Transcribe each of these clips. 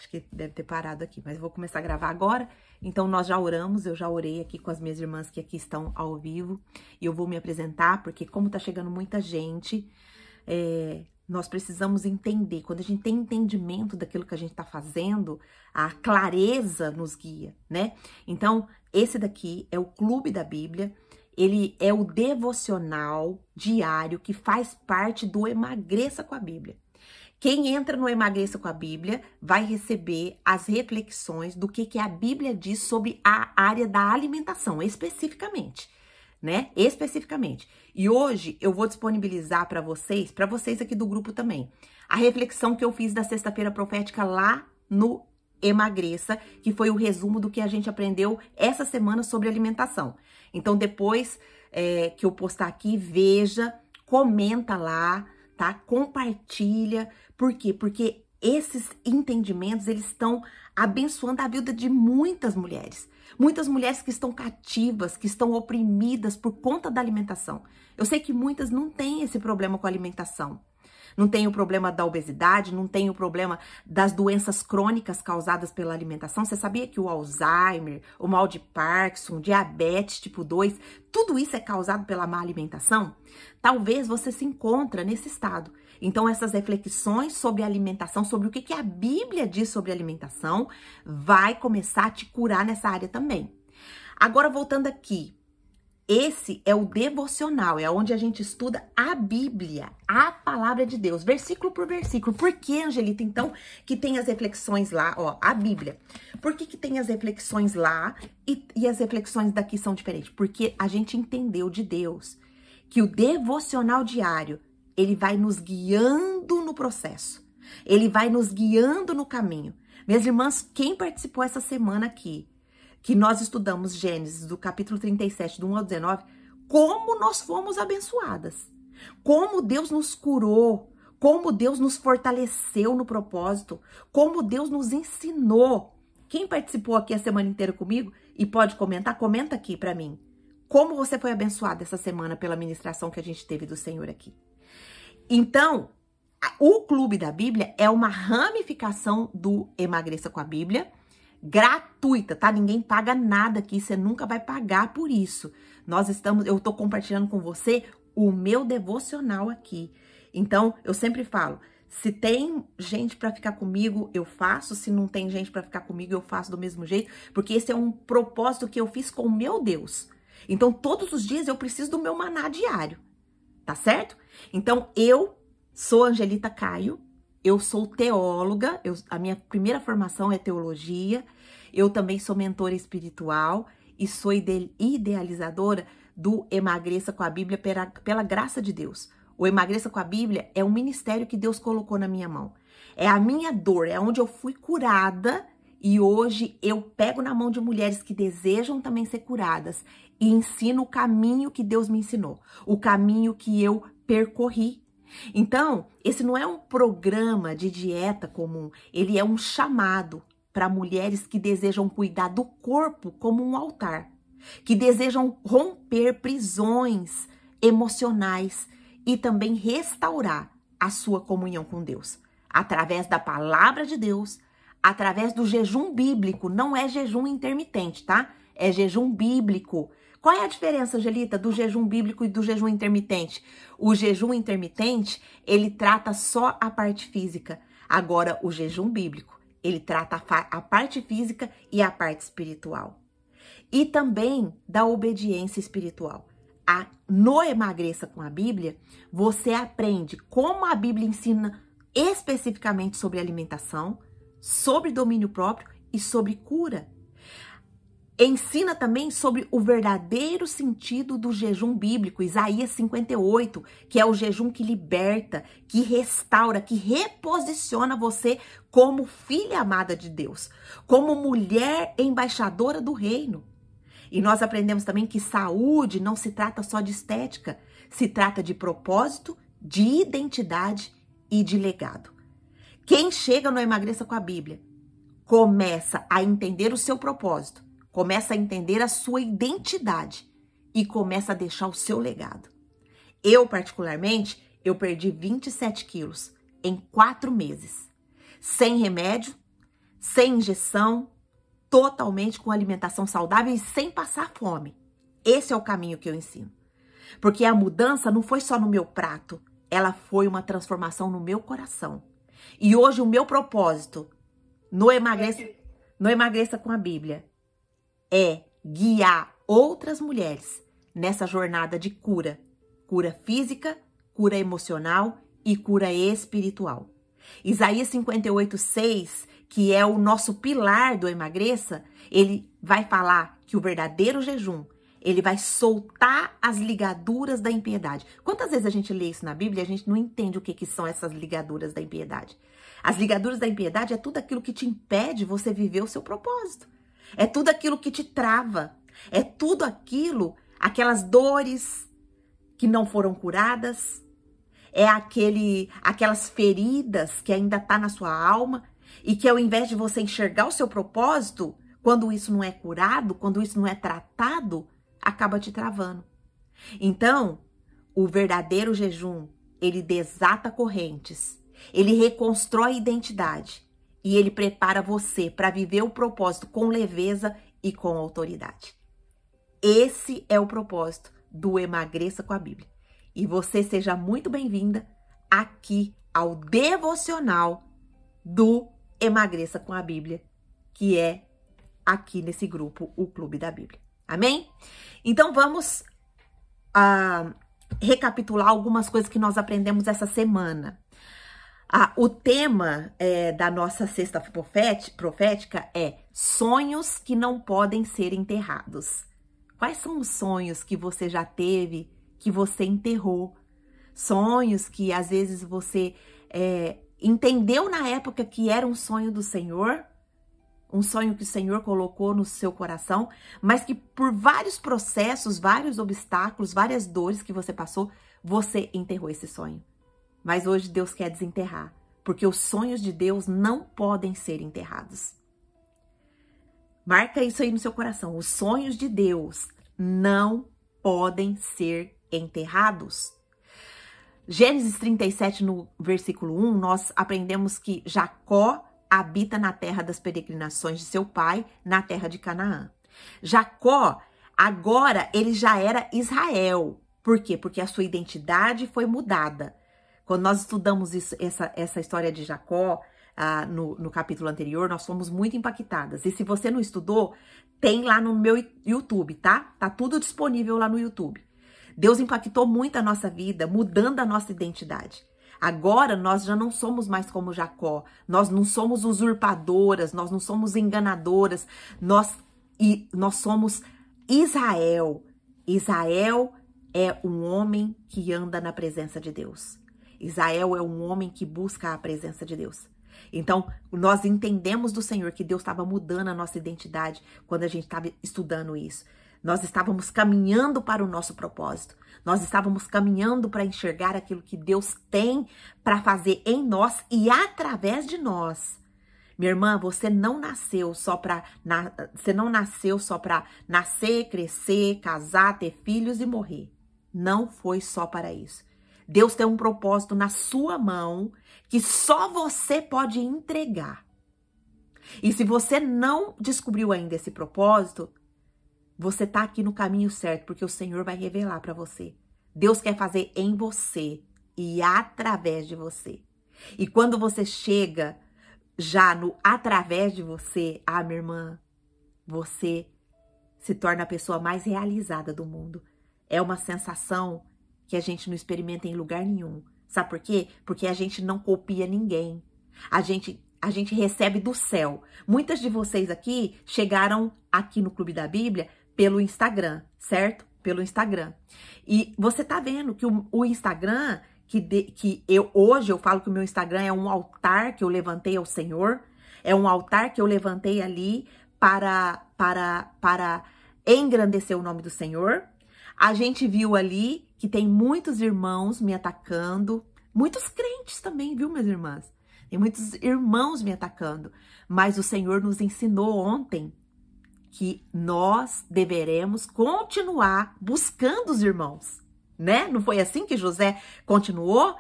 Acho que deve ter parado aqui, mas eu vou começar a gravar agora. Então, nós já oramos, eu já orei aqui com as minhas irmãs que aqui estão ao vivo. E eu vou me apresentar, porque como tá chegando muita gente, nós precisamos entender. Quando a gente tem entendimento daquilo que a gente tá fazendo, a clareza nos guia, né? Então, esse daqui é o Clube da Bíblia. Ele é o devocional diário que faz parte do Emagreça com a Bíblia. Quem entra no Emagreça com a Bíblia vai receber as reflexões do que a Bíblia diz sobre a área da alimentação, especificamente, né? Especificamente. E hoje eu vou disponibilizar para vocês aqui do grupo também, a reflexão que eu fiz da Sexta-feira Profética lá no Emagreça, que foi o resumo do que a gente aprendeu essa semana sobre alimentação. Então, depois que eu postar aqui, veja, comenta lá, tá? Compartilha. Por quê? Porque esses entendimentos, eles estão abençoando a vida de muitas mulheres. Muitas mulheres que estão cativas, que estão oprimidas por conta da alimentação. Eu sei que muitas não têm esse problema com a alimentação. Não tem o problema da obesidade, não tem o problema das doenças crônicas causadas pela alimentação. Você sabia que o Alzheimer, o mal de Parkinson, diabetes tipo 2, tudo isso é causado pela má alimentação? Talvez você se encontre nesse estado. Então, essas reflexões sobre alimentação, sobre o que a Bíblia diz sobre alimentação, vai começar a te curar nessa área também. Agora, voltando aqui. Esse é o devocional, é onde a gente estuda a Bíblia, a palavra de Deus, versículo por versículo. Por que, Angelita, então, que tem as reflexões lá, ó, a Bíblia? Por que tem as reflexões lá e as reflexões daqui são diferentes? Porque a gente entendeu de Deus que o devocional diário, ele vai nos guiando no processo, ele vai nos guiando no caminho. Minhas irmãs, quem participou essa semana aqui, que nós estudamos Gênesis, do capítulo 37, do 1 ao 19, como nós fomos abençoadas, como Deus nos curou, como Deus nos fortaleceu no propósito, como Deus nos ensinou. Quem participou aqui a semana inteira comigo e pode comentar, comenta aqui pra mim. Como você foi abençoada essa semana pela ministração que a gente teve do Senhor aqui. Então, o Clube da Bíblia é uma ramificação do Emagreça com a Bíblia, gratuita, tá? Ninguém paga nada aqui, você nunca vai pagar por isso. Eu tô compartilhando com você o meu devocional aqui. Então, eu sempre falo, se tem gente para ficar comigo, eu faço. Se não tem gente para ficar comigo, eu faço do mesmo jeito, porque esse é um propósito que eu fiz com o meu Deus. Então, todos os dias eu preciso do meu maná diário, tá certo? Então, eu sou Angelita Caio. Eu sou teóloga, a minha primeira formação é teologia, eu também sou mentora espiritual e sou idealizadora do Emagreça com a Bíblia pela graça de Deus. O Emagreça com a Bíblia é um ministério que Deus colocou na minha mão. É a minha dor, é onde eu fui curada e hoje eu pego na mão de mulheres que desejam também ser curadas e ensino o caminho que Deus me ensinou, o caminho que eu percorri. Então, esse não é um programa de dieta comum, ele é um chamado para mulheres que desejam cuidar do corpo como um altar, que desejam romper prisões emocionais e também restaurar a sua comunhão com Deus, através da palavra de Deus, através do jejum bíblico, não é jejum intermitente, tá? É jejum bíblico. Qual é a diferença, Angelita, do jejum bíblico e do jejum intermitente? O jejum intermitente, ele trata só a parte física. Agora, o jejum bíblico, ele trata a parte física e a parte espiritual. E também da obediência espiritual. No Emagreça com a Bíblia, você aprende como a Bíblia ensina especificamente sobre alimentação, sobre domínio próprio e sobre cura. Ensina também sobre o verdadeiro sentido do jejum bíblico, Isaías 58, que é o jejum que liberta, que restaura, que reposiciona você como filha amada de Deus, como mulher embaixadora do reino. E nós aprendemos também que saúde não se trata só de estética, se trata de propósito, de identidade e de legado. Quem chega no Emagreça com a Bíblia começa a entender o seu propósito, começa a entender a sua identidade e começa a deixar o seu legado. Eu, particularmente, eu perdi 27 quilos em 4 meses. Sem remédio, sem injeção, totalmente com alimentação saudável e sem passar fome. Esse é o caminho que eu ensino. Porque a mudança não foi só no meu prato, ela foi uma transformação no meu coração. E hoje o meu propósito no Emagreça com a Bíblia é guiar outras mulheres nessa jornada de cura. Cura física, cura emocional e cura espiritual. Isaías 58:6, que é o nosso pilar do Emagreça, ele vai falar que o verdadeiro jejum, ele vai soltar as ligaduras da impiedade. Quantas vezes a gente lê isso na Bíblia e a gente não entende o que são essas ligaduras da impiedade? As ligaduras da impiedade é tudo aquilo que te impede você viver o seu propósito. É tudo aquilo que te trava. É tudo aquilo, aquelas dores que não foram curadas. É aquelas feridas que ainda tá na sua alma e que ao invés de você enxergar o seu propósito, quando isso não é curado, quando isso não é tratado, acaba te travando. Então, o verdadeiro jejum, ele desata correntes, ele reconstrói identidade e ele prepara você para viver o propósito com leveza e com autoridade. Esse é o propósito do Emagreça com a Bíblia. E você seja muito bem-vinda aqui ao devocional do Emagreça com a Bíblia, que é aqui nesse grupo, o Clube da Bíblia. Amém? Então vamos recapitular algumas coisas que nós aprendemos essa semana. O tema da nossa cesta profética é sonhos que não podem ser enterrados. Quais são os sonhos que você já teve, que você enterrou? Sonhos que às vezes você entendeu na época que era um sonho do Senhor, um sonho que o Senhor colocou no seu coração, mas que por vários processos, vários obstáculos, várias dores que você passou, você enterrou esse sonho. Mas hoje Deus quer desenterrar, porque os sonhos de Deus não podem ser enterrados. Marca isso aí no seu coração. Os sonhos de Deus não podem ser enterrados. Gênesis 37, no versículo 1, nós aprendemos que Jacó habita na terra das peregrinações de seu pai, na terra de Canaã. Jacó, agora, ele já era Israel. Por quê? Porque a sua identidade foi mudada. Quando nós estudamos essa história de Jacó, no capítulo anterior, nós fomos muito impactadas. E se você não estudou, tem lá no meu YouTube, tá? Tá tudo disponível lá no YouTube. Deus impactou muito a nossa vida, mudando a nossa identidade. Agora, nós já não somos mais como Jacó. Nós não somos usurpadoras, nós não somos enganadoras. Nós somos Israel. Israel é um homem que anda na presença de Deus. Israel é um homem que busca a presença de Deus. Então, nós entendemos do Senhor que Deus estava mudando a nossa identidade quando a gente estava estudando isso. Nós estávamos caminhando para o nosso propósito. Nós estávamos caminhando para enxergar aquilo que Deus tem para fazer em nós e através de nós. Minha irmã, você não nasceu só para nascer, crescer, casar, ter filhos e morrer. Não foi só para isso. Deus tem um propósito na sua mão que só você pode entregar. E se você não descobriu ainda esse propósito, você tá aqui no caminho certo, porque o Senhor vai revelar para você. Deus quer fazer em você e através de você. E quando você chega já no através de você, minha irmã, você se torna a pessoa mais realizada do mundo. É uma sensação que a gente não experimenta em lugar nenhum. Sabe por quê? Porque a gente não copia ninguém. A gente recebe do céu. Muitas de vocês aqui chegaram aqui no Clube da Bíblia pelo Instagram, certo? Pelo Instagram. E você tá vendo que o Instagram, hoje eu falo que o meu Instagram é um altar que eu levantei ao Senhor, é um altar que eu levantei ali para engrandecer o nome do Senhor. A gente viu ali que tem muitos irmãos me atacando, muitos crentes também, viu, minhas irmãs? Tem muitos irmãos me atacando, mas o Senhor nos ensinou ontem que nós deveremos continuar buscando os irmãos, né? Não foi assim que José continuou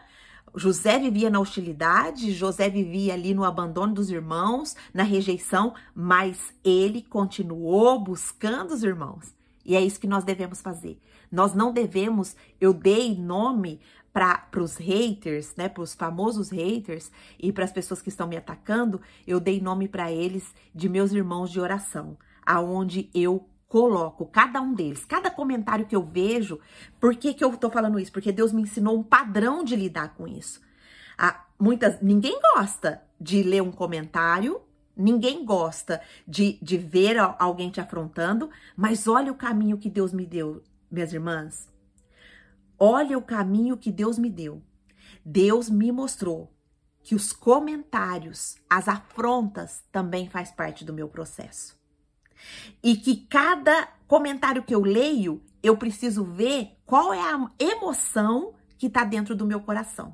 José vivia na hostilidade, José vivia ali no abandono dos irmãos, na rejeição, mas ele continuou buscando os irmãos. E é isso que nós devemos fazer. Nós não devemos, eu dei nome para os haters, né, para os famosos haters e para as pessoas que estão me atacando, eu dei nome para eles de meus irmãos de oração, aonde eu coloco cada um deles, cada comentário que eu vejo. Por que que eu tô falando isso? Porque Deus me ensinou um padrão de lidar com isso. Ninguém gosta de ler um comentário, ninguém gosta de ver alguém te afrontando, mas olha o caminho que Deus me deu, minhas irmãs. Olha o caminho que Deus me deu. Deus me mostrou que os comentários, as afrontas também faz parte do meu processo. E que cada comentário que eu leio, eu preciso ver qual é a emoção que está dentro do meu coração.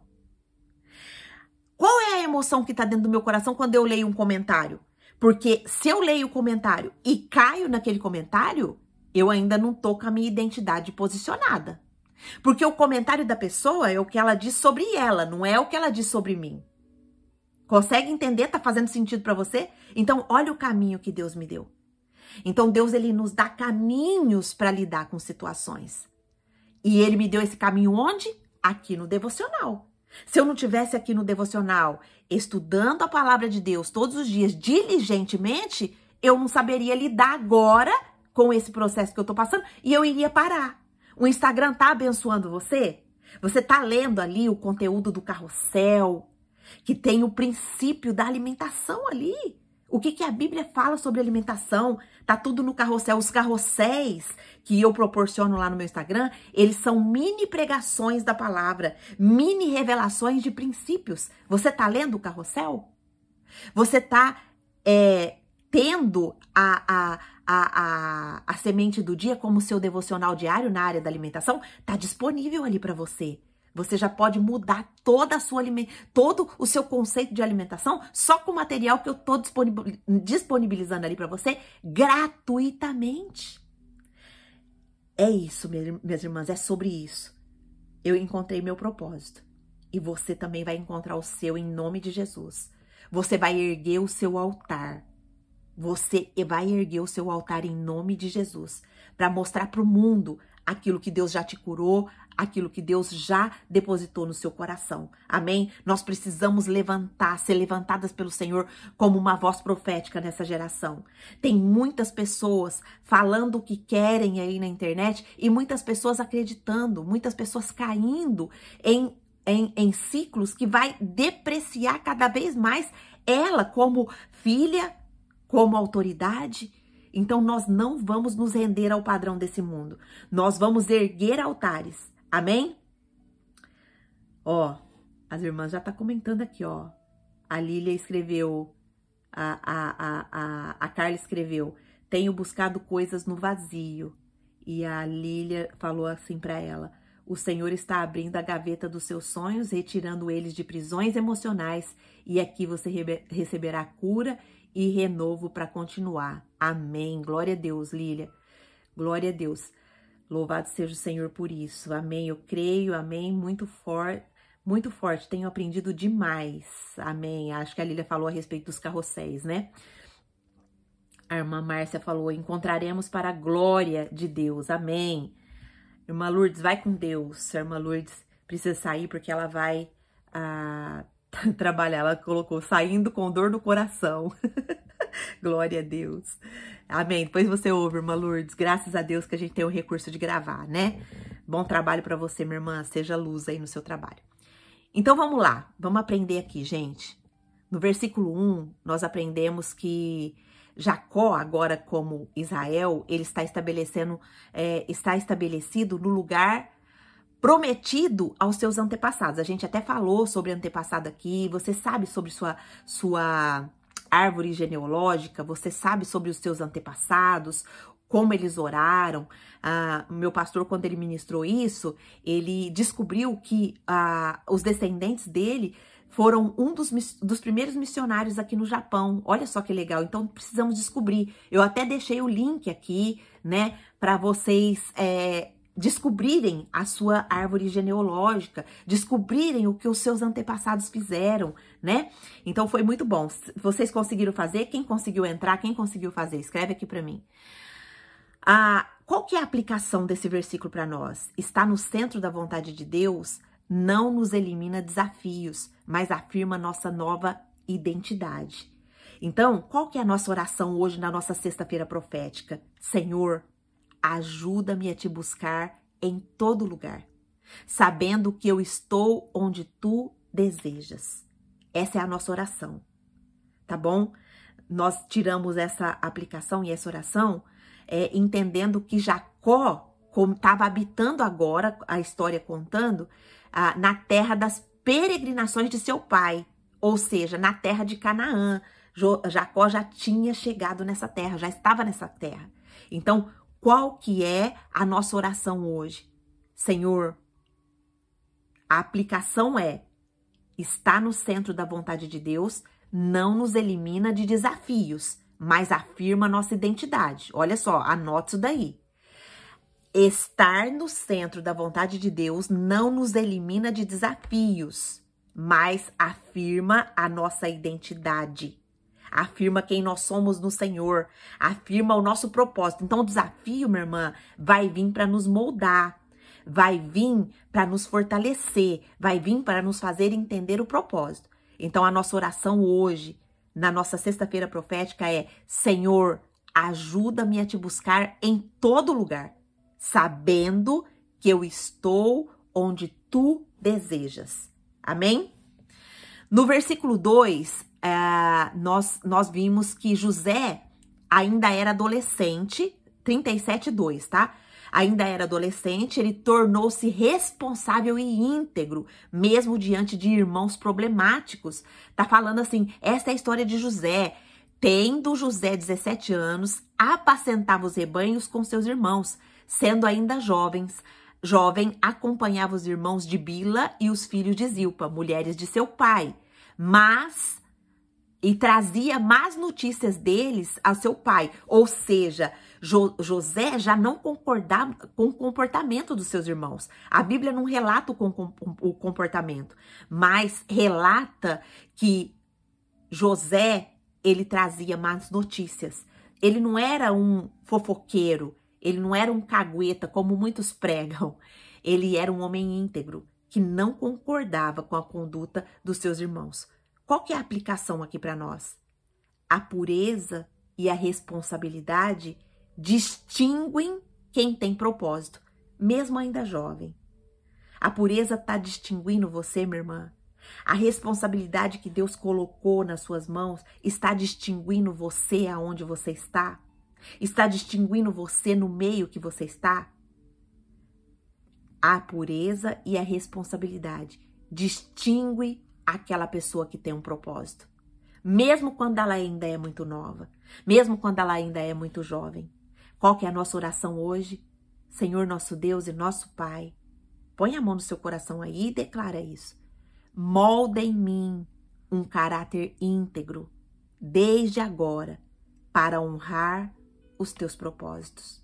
Qual é a emoção que está dentro do meu coração quando eu leio um comentário? Porque se eu leio o comentário e caio naquele comentário, eu ainda não tô com a minha identidade posicionada. Porque o comentário da pessoa é o que ela diz sobre ela, não é o que ela diz sobre mim. Consegue entender? Tá fazendo sentido para você? Então, olha o caminho que Deus me deu. Então, Deus, ele nos dá caminhos para lidar com situações. E ele me deu esse caminho onde? Aqui no devocional. Se eu não tivesse aqui no devocional, estudando a palavra de Deus todos os dias, diligentemente, eu não saberia lidar agora com esse processo que eu tô passando e eu iria parar. O Instagram tá abençoando você? Você tá lendo ali o conteúdo do carrossel, que tem o princípio da alimentação ali. O que a Bíblia fala sobre alimentação? Tá tudo no carrossel. Os carrosséis que eu proporciono lá no meu Instagram, eles são mini pregações da palavra, mini revelações de princípios. Você tá lendo o carrossel? Você tá tendo a semente do dia como seu devocional diário na área da alimentação? Tá disponível ali para você. Você já pode mudar toda a sua todo o seu conceito de alimentação só com o material que eu tô disponibilizando ali para você gratuitamente. É isso, minhas irmãs, é sobre isso. Eu encontrei meu propósito e você também vai encontrar o seu em nome de Jesus. Você vai erguer o seu altar. Você vai erguer o seu altar em nome de Jesus para mostrar para o mundo aquilo que Deus já te curou, aquilo que Deus já depositou no seu coração. Amém? Nós precisamos ser levantadas pelo Senhor como uma voz profética nessa geração. Tem muitas pessoas falando o que querem aí na internet e muitas pessoas acreditando, muitas pessoas caindo em ciclos que vai depreciar cada vez mais ela como filha, como autoridade. Então, nós não vamos nos render ao padrão desse mundo. Nós vamos erguer altares. Amém? Ó, as irmãs já tá comentando aqui, ó. A Lília escreveu, a Carla escreveu, tenho buscado coisas no vazio. E a Lília falou assim pra ela, o Senhor está abrindo a gaveta dos seus sonhos, retirando eles de prisões emocionais. E aqui você receberá cura e renovo para continuar. Amém. Glória a Deus, Lília. Glória a Deus. Louvado seja o Senhor por isso. Amém. Eu creio, amém. Muito forte. Tenho aprendido demais. Amém. Acho que a Lília falou a respeito dos carrosséis, né? A irmã Márcia falou, encontraremos para a glória de Deus. Amém. Irmã Lourdes, vai com Deus. A irmã Lourdes precisa sair porque ela vai trabalhar. Ela colocou, saindo com dor no coração. Glória a Deus. Amém. Depois você ouve, irmã Lourdes. Graças a Deus que a gente tem o recurso de gravar, né? Bom trabalho para você, minha irmã. Seja luz aí no seu trabalho. Então, vamos lá. Vamos aprender aqui, gente. No versículo 1, nós aprendemos que Jacó, agora como Israel, ele está estabelecido no lugar prometido aos seus antepassados. A gente até falou sobre antepassado aqui. Você sabe sobre sua árvore genealógica, você sabe sobre os seus antepassados, como eles oraram. Meu pastor, quando ele ministrou isso, ele descobriu que os descendentes dele foram um dos primeiros missionários aqui no Japão. Olha só que legal. Então, precisamos descobrir. Eu até deixei o link aqui, né, para vocês descobrirem a sua árvore genealógica, descobrirem o que os seus antepassados fizeram, né? Então foi muito bom. Vocês conseguiram fazer? Quem conseguiu entrar? Quem conseguiu fazer? Escreve aqui para mim. Qual que é a aplicação desse versículo para nós? Está no centro da vontade de Deus, não nos elimina desafios, mas afirma nossa nova identidade. Então, qual que é a nossa oração hoje na nossa sexta-feira profética? Senhor, ajuda-me a te buscar em todo lugar, sabendo que eu estou onde tu desejas. Essa é a nossa oração, tá bom? Nós tiramos essa aplicação e essa oração entendendo que Jacó, como estava habitando agora, a história contando, na terra das peregrinações de seu pai, ou seja, na terra de Canaã. Jacó já tinha chegado nessa terra, já estava nessa terra. Então, qual que é a nossa oração hoje? Senhor, a aplicação está no centro da vontade de Deus, não nos elimina de desafios, mas afirma nossa identidade. Olha só, anote isso daí. Estar no centro da vontade de Deus não nos elimina de desafios, mas afirma a nossa identidade. Afirma quem nós somos no Senhor, afirma o nosso propósito. Então o desafio, minha irmã, vai vir para nos moldar, vai vir para nos fortalecer, vai vir para nos fazer entender o propósito. Então a nossa oração hoje, na nossa sexta-feira profética é: Senhor, ajuda-me a te buscar em todo lugar, sabendo que eu estou onde tu desejas. Amém? No versículo 2, nós vimos que José ainda era adolescente, 37:2, tá? Ainda era adolescente, ele tornou-se responsável e íntegro, mesmo diante de irmãos problemáticos. Tá falando assim, essa é a história de José. Tendo José 17 anos, apacentava os rebanhos com seus irmãos, sendo ainda jovem, acompanhava os irmãos de Bila e os filhos de Zilpa, mulheres de seu pai, e trazia más notícias deles a seu pai. Ou seja, José já não concordava com o comportamento dos seus irmãos. A Bíblia não relata o comportamento, mas relata que José, ele trazia más notícias. Ele não era um fofoqueiro, ele não era um cagueta, como muitos pregam. Ele era um homem íntegro, que não concordava com a conduta dos seus irmãos. Qual que é a aplicação aqui para nós? A pureza e a responsabilidade distinguem quem tem propósito, mesmo ainda jovem. A pureza está distinguindo você, minha irmã. A responsabilidade que Deus colocou nas suas mãos está distinguindo você aonde você está? Está distinguindo você no meio que você está? A pureza e a responsabilidade distingue aquela pessoa que tem um propósito. Mesmo quando ela ainda é muito nova, mesmo quando ela ainda é muito jovem. Qual que é a nossa oração hoje? Senhor nosso Deus e nosso Pai, põe a mão no seu coração aí e declara isso. Molda em mim um caráter íntegro, desde agora, para honrar os teus propósitos.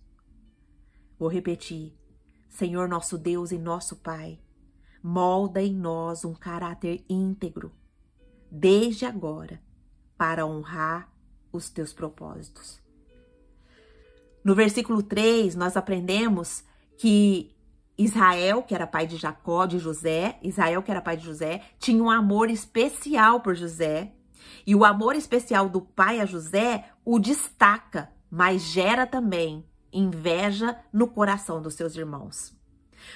Vou repetir. Senhor nosso Deus e nosso Pai, molda em nós um caráter íntegro, desde agora, para honrar os teus propósitos. No versículo 3, nós aprendemos que Israel, que era pai de Jacó, de José, Israel, que era pai de José, tinha um amor especial por José, e o amor especial do pai a José o destaca, mas gera também inveja no coração dos seus irmãos.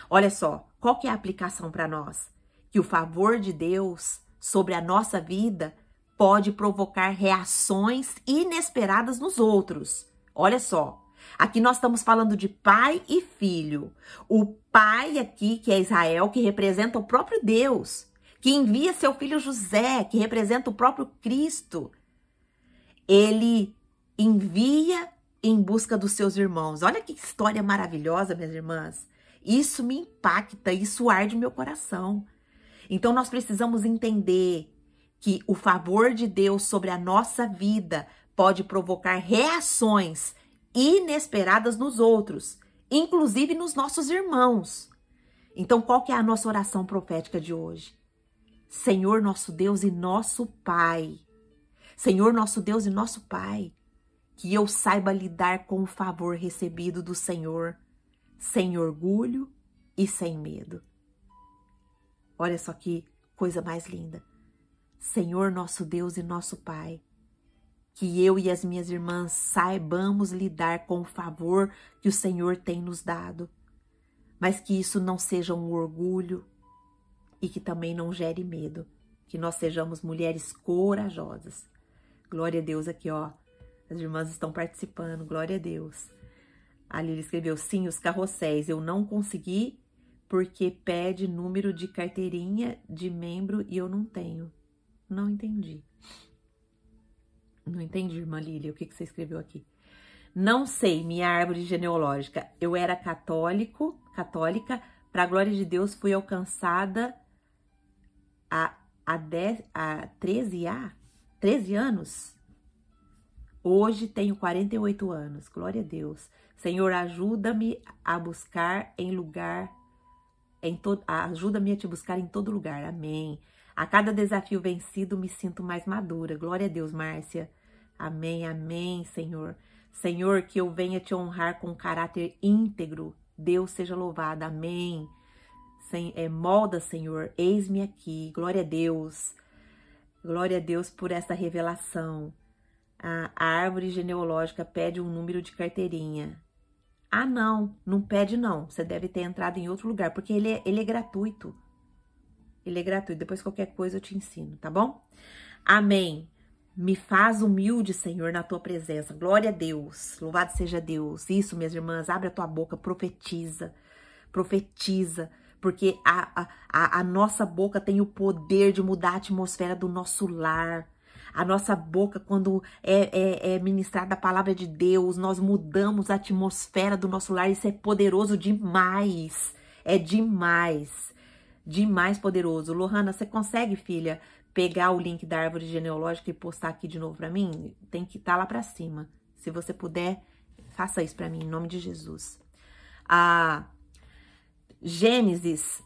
Olha só, qual que é a aplicação para nós? Que o favor de Deus sobre a nossa vida pode provocar reações inesperadas nos outros. Olha só, aqui nós estamos falando de pai e filho. O pai aqui, que é Israel, que representa o próprio Deus, que envia seu filho José, que representa o próprio Cristo. Ele envia em busca dos seus irmãos. Olha que história maravilhosa, minhas irmãs. Isso me impacta, isso arde meu coração. Então nós precisamos entender que o favor de Deus sobre a nossa vida pode provocar reações inesperadas nos outros. inclusive nos nossos irmãos. Então, qual que é a nossa oração profética de hoje? Senhor nosso Deus e nosso Pai. Senhor nosso Deus e nosso Pai, que eu saiba lidar com o favor recebido do Senhor, sem orgulho e sem medo. Olha só que coisa mais linda. Senhor nosso Deus e nosso Pai, que eu e as minhas irmãs saibamos lidar com o favor que o Senhor tem nos dado, mas que isso não seja um orgulho e que também não gere medo, que nós sejamos mulheres corajosas. Glória a Deus aqui, ó. As irmãs estão participando, glória a Deus. A Lili escreveu, sim, os carrosséis, eu não consegui porque pede número de carteirinha de membro e eu não tenho. Não entendi. Não entendi, irmã Lili, o que você escreveu aqui. Não sei, minha árvore genealógica. Eu era católica, para a glória de Deus, fui alcançada há 13 anos. Hoje tenho 48 anos, glória a Deus. Senhor, ajuda-me a buscar ajuda-me a te buscar em todo lugar, amém. A cada desafio vencido me sinto mais madura, glória a Deus, Márcia. Amém, amém, Senhor. Senhor, que eu venha te honrar com caráter íntegro, Deus seja louvado, amém. Molda, Senhor, eis-me aqui, glória a Deus. Glória a Deus por essa revelação. A árvore genealógica pede um número de carteirinha. Ah, não pede não. Você deve ter entrado em outro lugar, porque ele é gratuito. Ele é gratuito. Depois qualquer coisa eu te ensino, tá bom? Amém. Me faz humilde, Senhor, na tua presença. Glória a Deus. Louvado seja Deus. Isso, minhas irmãs, abre a tua boca, profetiza. Profetiza. Porque a nossa boca tem o poder de mudar a atmosfera do nosso lar. A nossa boca, quando é ministrada a palavra de Deus, nós mudamos a atmosfera do nosso lar. Isso é poderoso demais. É demais. Demais poderoso. Lohana, você consegue, filha, pegar o link da árvore genealógica e postar aqui de novo pra mim? Tem que estar lá pra cima. Se você puder, faça isso pra mim, em nome de Jesus. Gênesis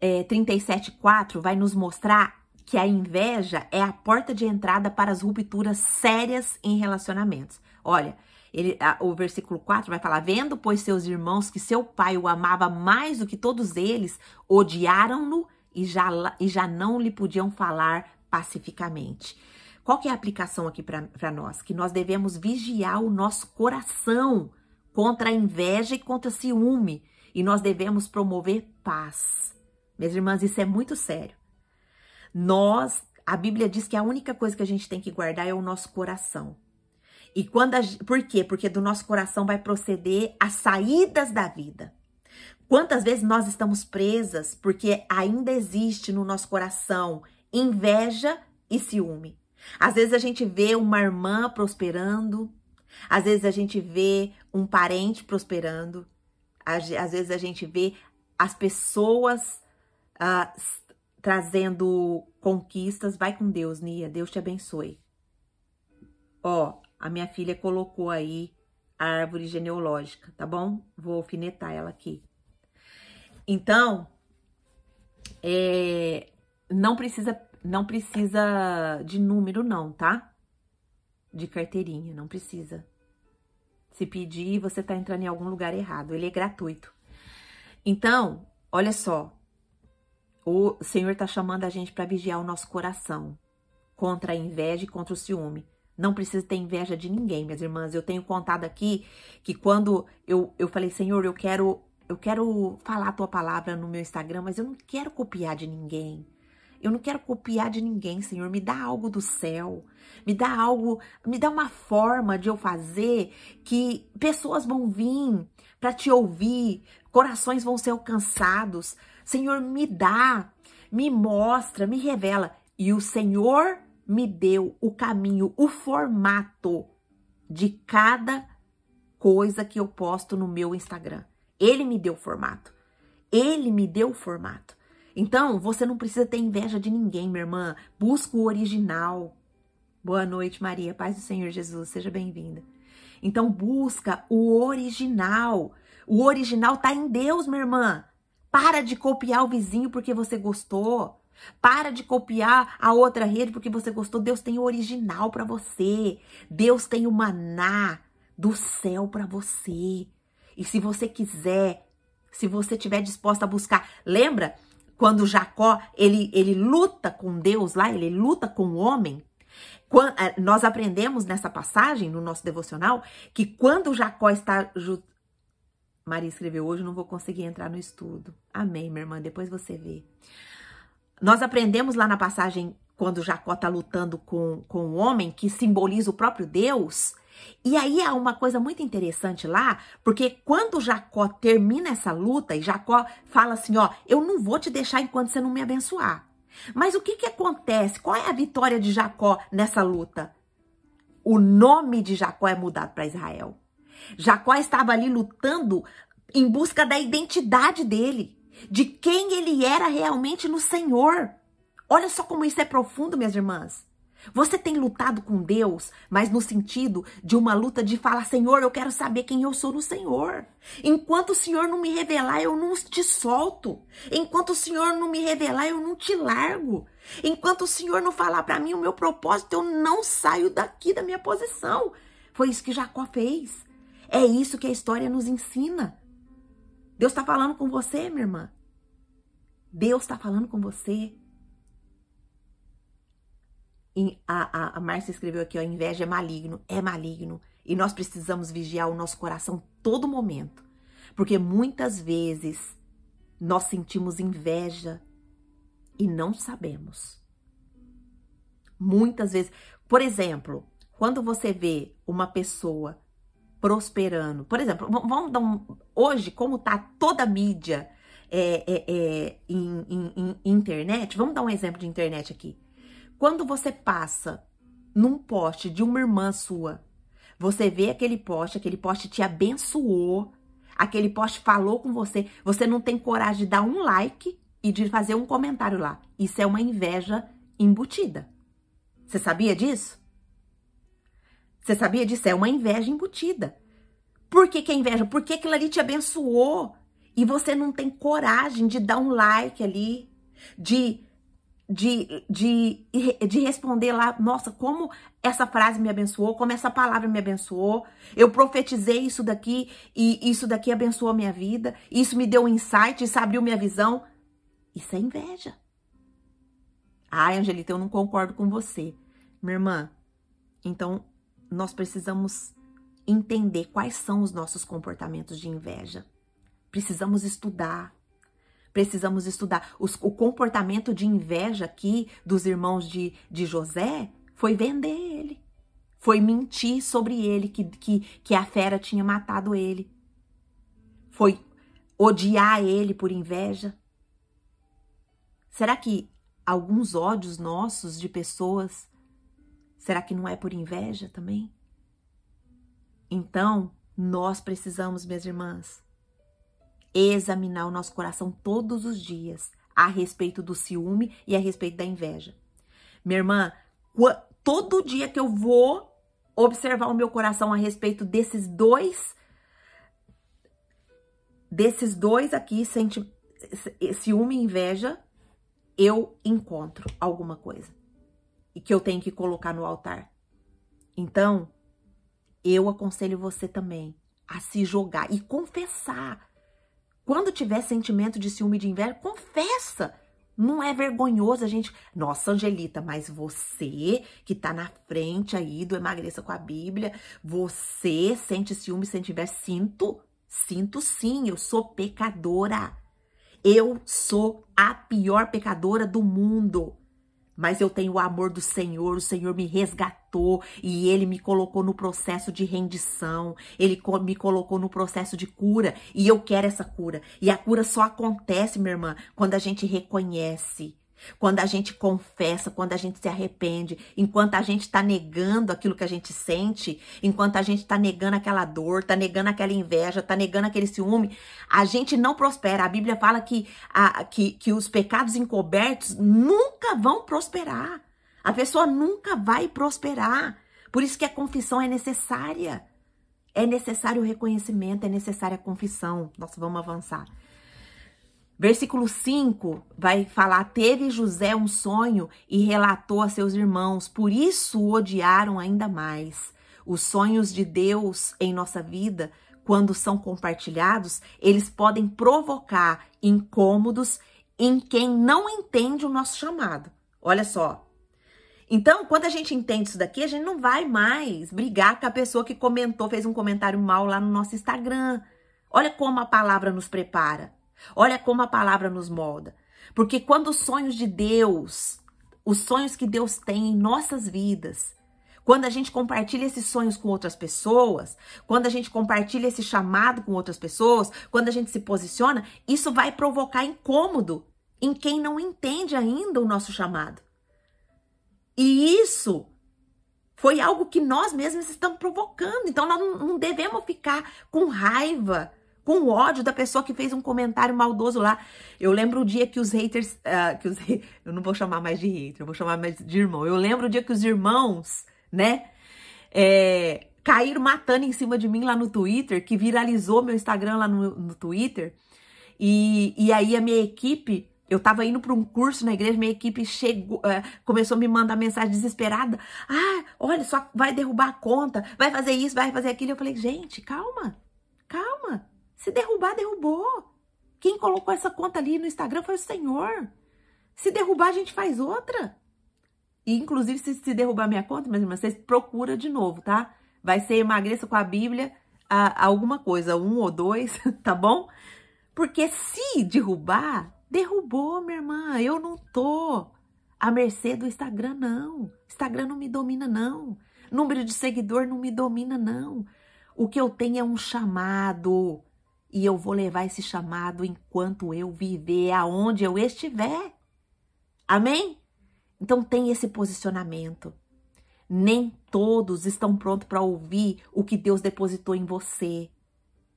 37:4 vai nos mostrar que a inveja é a porta de entrada para as rupturas sérias em relacionamentos. Olha, o versículo 4 vai falar, vendo, pois, seus irmãos que seu pai o amava mais do que todos eles, odiaram-no e já não lhe podiam falar pacificamente. Qual que é a aplicação aqui para nós? Que nós devemos vigiar o nosso coração contra a inveja e contra o ciúme. E nós devemos promover paz. Minhas irmãs, isso é muito sério. A Bíblia diz que a única coisa que a gente tem que guardar é o nosso coração. E por quê? Porque do nosso coração vai proceder as saídas da vida. Quantas vezes nós estamos presas porque ainda existe no nosso coração inveja e ciúme? Às vezes a gente vê uma irmã prosperando, às vezes a gente vê um parente prosperando, às vezes a gente vê as pessoas trazendo conquistas. Vai com Deus, Nia. Deus te abençoe. Ó, a minha filha colocou aí a árvore genealógica, tá bom? Vou alfinetar ela aqui. Então, não precisa de número não, tá? De carteirinha, não precisa. Se pedir, você tá entrando em algum lugar errado. Ele é gratuito. Então, olha só. O Senhor tá chamando a gente para vigiar o nosso coração contra a inveja e contra o ciúme. Não precisa ter inveja de ninguém, minhas irmãs. Eu tenho contado aqui que quando eu falei, Senhor, eu quero falar a tua palavra no meu Instagram, mas eu não quero copiar de ninguém. Eu não quero copiar de ninguém, Senhor. Me dá algo do céu. Me dá uma forma de eu fazer que pessoas vão vir para te ouvir, corações vão ser alcançados. Senhor, me dá, me mostra, me revela. E o Senhor me deu o caminho, o formato de cada coisa que eu posto no meu Instagram. Ele me deu o formato. Ele me deu o formato. Então, você não precisa ter inveja de ninguém, minha irmã. Busca o original. Boa noite, Maria. Paz do Senhor Jesus. Seja bem-vinda. Então busca o original. O original tá em Deus, minha irmã. Para de copiar o vizinho porque você gostou. Para de copiar a outra rede porque você gostou. Deus tem o original para você. Deus tem o maná do céu para você. E se você quiser, se você estiver disposta a buscar, lembra quando Jacó, ele luta com Deus lá, ele luta com o homem? Nós aprendemos nessa passagem, no nosso devocional, que quando Jacó está... Maria escreveu, hoje não vou conseguir entrar no estudo. Amém, minha irmã, depois você vê. Nós aprendemos lá na passagem, quando Jacó está lutando com o homem, que simboliza o próprio Deus. E aí há uma coisa muito interessante lá, porque quando Jacó termina essa luta, e Jacó fala assim, ó, eu não vou te deixar enquanto você não me abençoar. Mas o que acontece? Qual é a vitória de Jacó nessa luta? O nome de Jacó é mudado para Israel. Jacó estava ali lutando em busca da identidade dele, de quem ele era realmente no Senhor. Olha só como isso é profundo, minhas irmãs. Você tem lutado com Deus, mas no sentido de uma luta de falar, Senhor, eu quero saber quem eu sou no Senhor. Enquanto o Senhor não me revelar, eu não te solto. Enquanto o Senhor não me revelar, eu não te largo. Enquanto o Senhor não falar para mim o meu propósito, eu não saio daqui da minha posição. Foi isso que Jacó fez. É isso que a história nos ensina. Deus está falando com você, minha irmã. Deus está falando com você. A Márcia escreveu aqui, ó, inveja é maligno. É maligno. E nós precisamos vigiar o nosso coração todo momento. Porque muitas vezes nós sentimos inveja e não sabemos. Muitas vezes. Por exemplo, quando você vê uma pessoa prosperando. Por exemplo, vamos dar hoje, como tá toda a mídia em internet, vamos dar um exemplo de internet aqui. Quando você passa num post de uma irmã sua, você vê aquele post te abençoou, aquele post falou com você, você não tem coragem de dar um like e de fazer um comentário lá. Isso é uma inveja embutida. Você sabia disso? Você sabia disso? É uma inveja embutida. Por que é inveja? Porque aquilo ali te abençoou e você não tem coragem de dar um like ali, de responder lá, nossa, como essa frase me abençoou, como essa palavra me abençoou, eu profetizei isso daqui e isso daqui abençoou a minha vida, isso me deu um insight, isso abriu minha visão. Isso é inveja. Ai, Angelita, eu não concordo com você. Minha irmã, então nós precisamos entender quais são os nossos comportamentos de inveja. Precisamos estudar. Precisamos estudar. O comportamento de inveja aqui dos irmãos de José foi vender ele. Foi mentir sobre ele, que a fera tinha matado ele. Foi odiar ele por inveja. Será que alguns ódios nossos de pessoas, será que não é por inveja também? Então, nós precisamos, minhas irmãs, examinar o nosso coração todos os dias a respeito do ciúme e a respeito da inveja. Minha irmã, todo dia que eu vou observar o meu coração a respeito desses dois aqui, ciúme e inveja, eu encontro alguma coisa e que eu tenho que colocar no altar. Então, eu aconselho você também a se jogar e confessar. Quando tiver sentimento de ciúme e de inveja, confessa. Não é vergonhoso a gente... Nossa, Angelita, mas você que tá na frente aí do Emagreça com a Bíblia, você sente ciúme, sente inveja? Sinto sim, eu sou pecadora. Eu sou a pior pecadora do mundo. Mas eu tenho o amor do Senhor, o Senhor me resgatou e Ele me colocou no processo de rendição, Ele me colocou no processo de cura e eu quero essa cura. E a cura só acontece, minha irmã, quando a gente reconhece, quando a gente confessa, quando a gente se arrepende, enquanto a gente está negando aquilo que a gente sente, enquanto a gente está negando aquela dor, está negando aquela inveja, está negando aquele ciúme, a gente não prospera. A Bíblia fala que os pecados encobertos nunca vão prosperar. A pessoa nunca vai prosperar. Por isso que a confissão é necessária. É necessário o reconhecimento, é necessária a confissão. Nossa, vamos avançar. Versículo 5 vai falar: teve José um sonho e relatou a seus irmãos, por isso o odiaram ainda mais. Os sonhos de Deus em nossa vida, quando são compartilhados, eles podem provocar incômodos em quem não entende o nosso chamado. Olha só. Então, quando a gente entende isso daqui, a gente não vai mais brigar com a pessoa que comentou, fez um comentário mal lá no nosso Instagram. Olha como a palavra nos prepara. Olha como a palavra nos molda. Porque quando os sonhos de Deus, os sonhos que Deus tem em nossas vidas, quando a gente compartilha esses sonhos com outras pessoas, quando a gente compartilha esse chamado com outras pessoas, quando a gente se posiciona, isso vai provocar incômodo em quem não entende ainda o nosso chamado. E isso foi algo que nós mesmos estamos provocando. Então, nós não devemos ficar com raiva, com ódio da pessoa que fez um comentário maldoso lá. Eu lembro o dia que os haters... eu não vou chamar mais de hater, eu vou chamar mais de irmão. Eu lembro o dia que os irmãos, né, caíram matando em cima de mim lá no Twitter, que viralizou meu Instagram lá no Twitter. E aí a minha equipe... Eu tava indo para um curso na igreja, minha equipe chegou, começou a me mandar mensagem desesperada. Ah, olha, só vai derrubar a conta, vai fazer isso, vai fazer aquilo. Eu falei, gente, calma, calma. Se derrubar, derrubou. Quem colocou essa conta ali no Instagram foi o Senhor. Se derrubar, a gente faz outra. E, inclusive, se derrubar minha conta, minhas irmãs, vocês procuram de novo, tá? Vai ser Emagreça com a Bíblia, alguma coisa, 1 ou 2, tá bom? Porque se derrubar... Derrubou, minha irmã. Eu não tô à mercê do Instagram, não. Instagram não me domina, não. Número de seguidor não me domina, não. O que eu tenho é um chamado. E eu vou levar esse chamado enquanto eu viver, aonde eu estiver. Amém? Então tem esse posicionamento. Nem todos estão prontos para ouvir o que Deus depositou em você.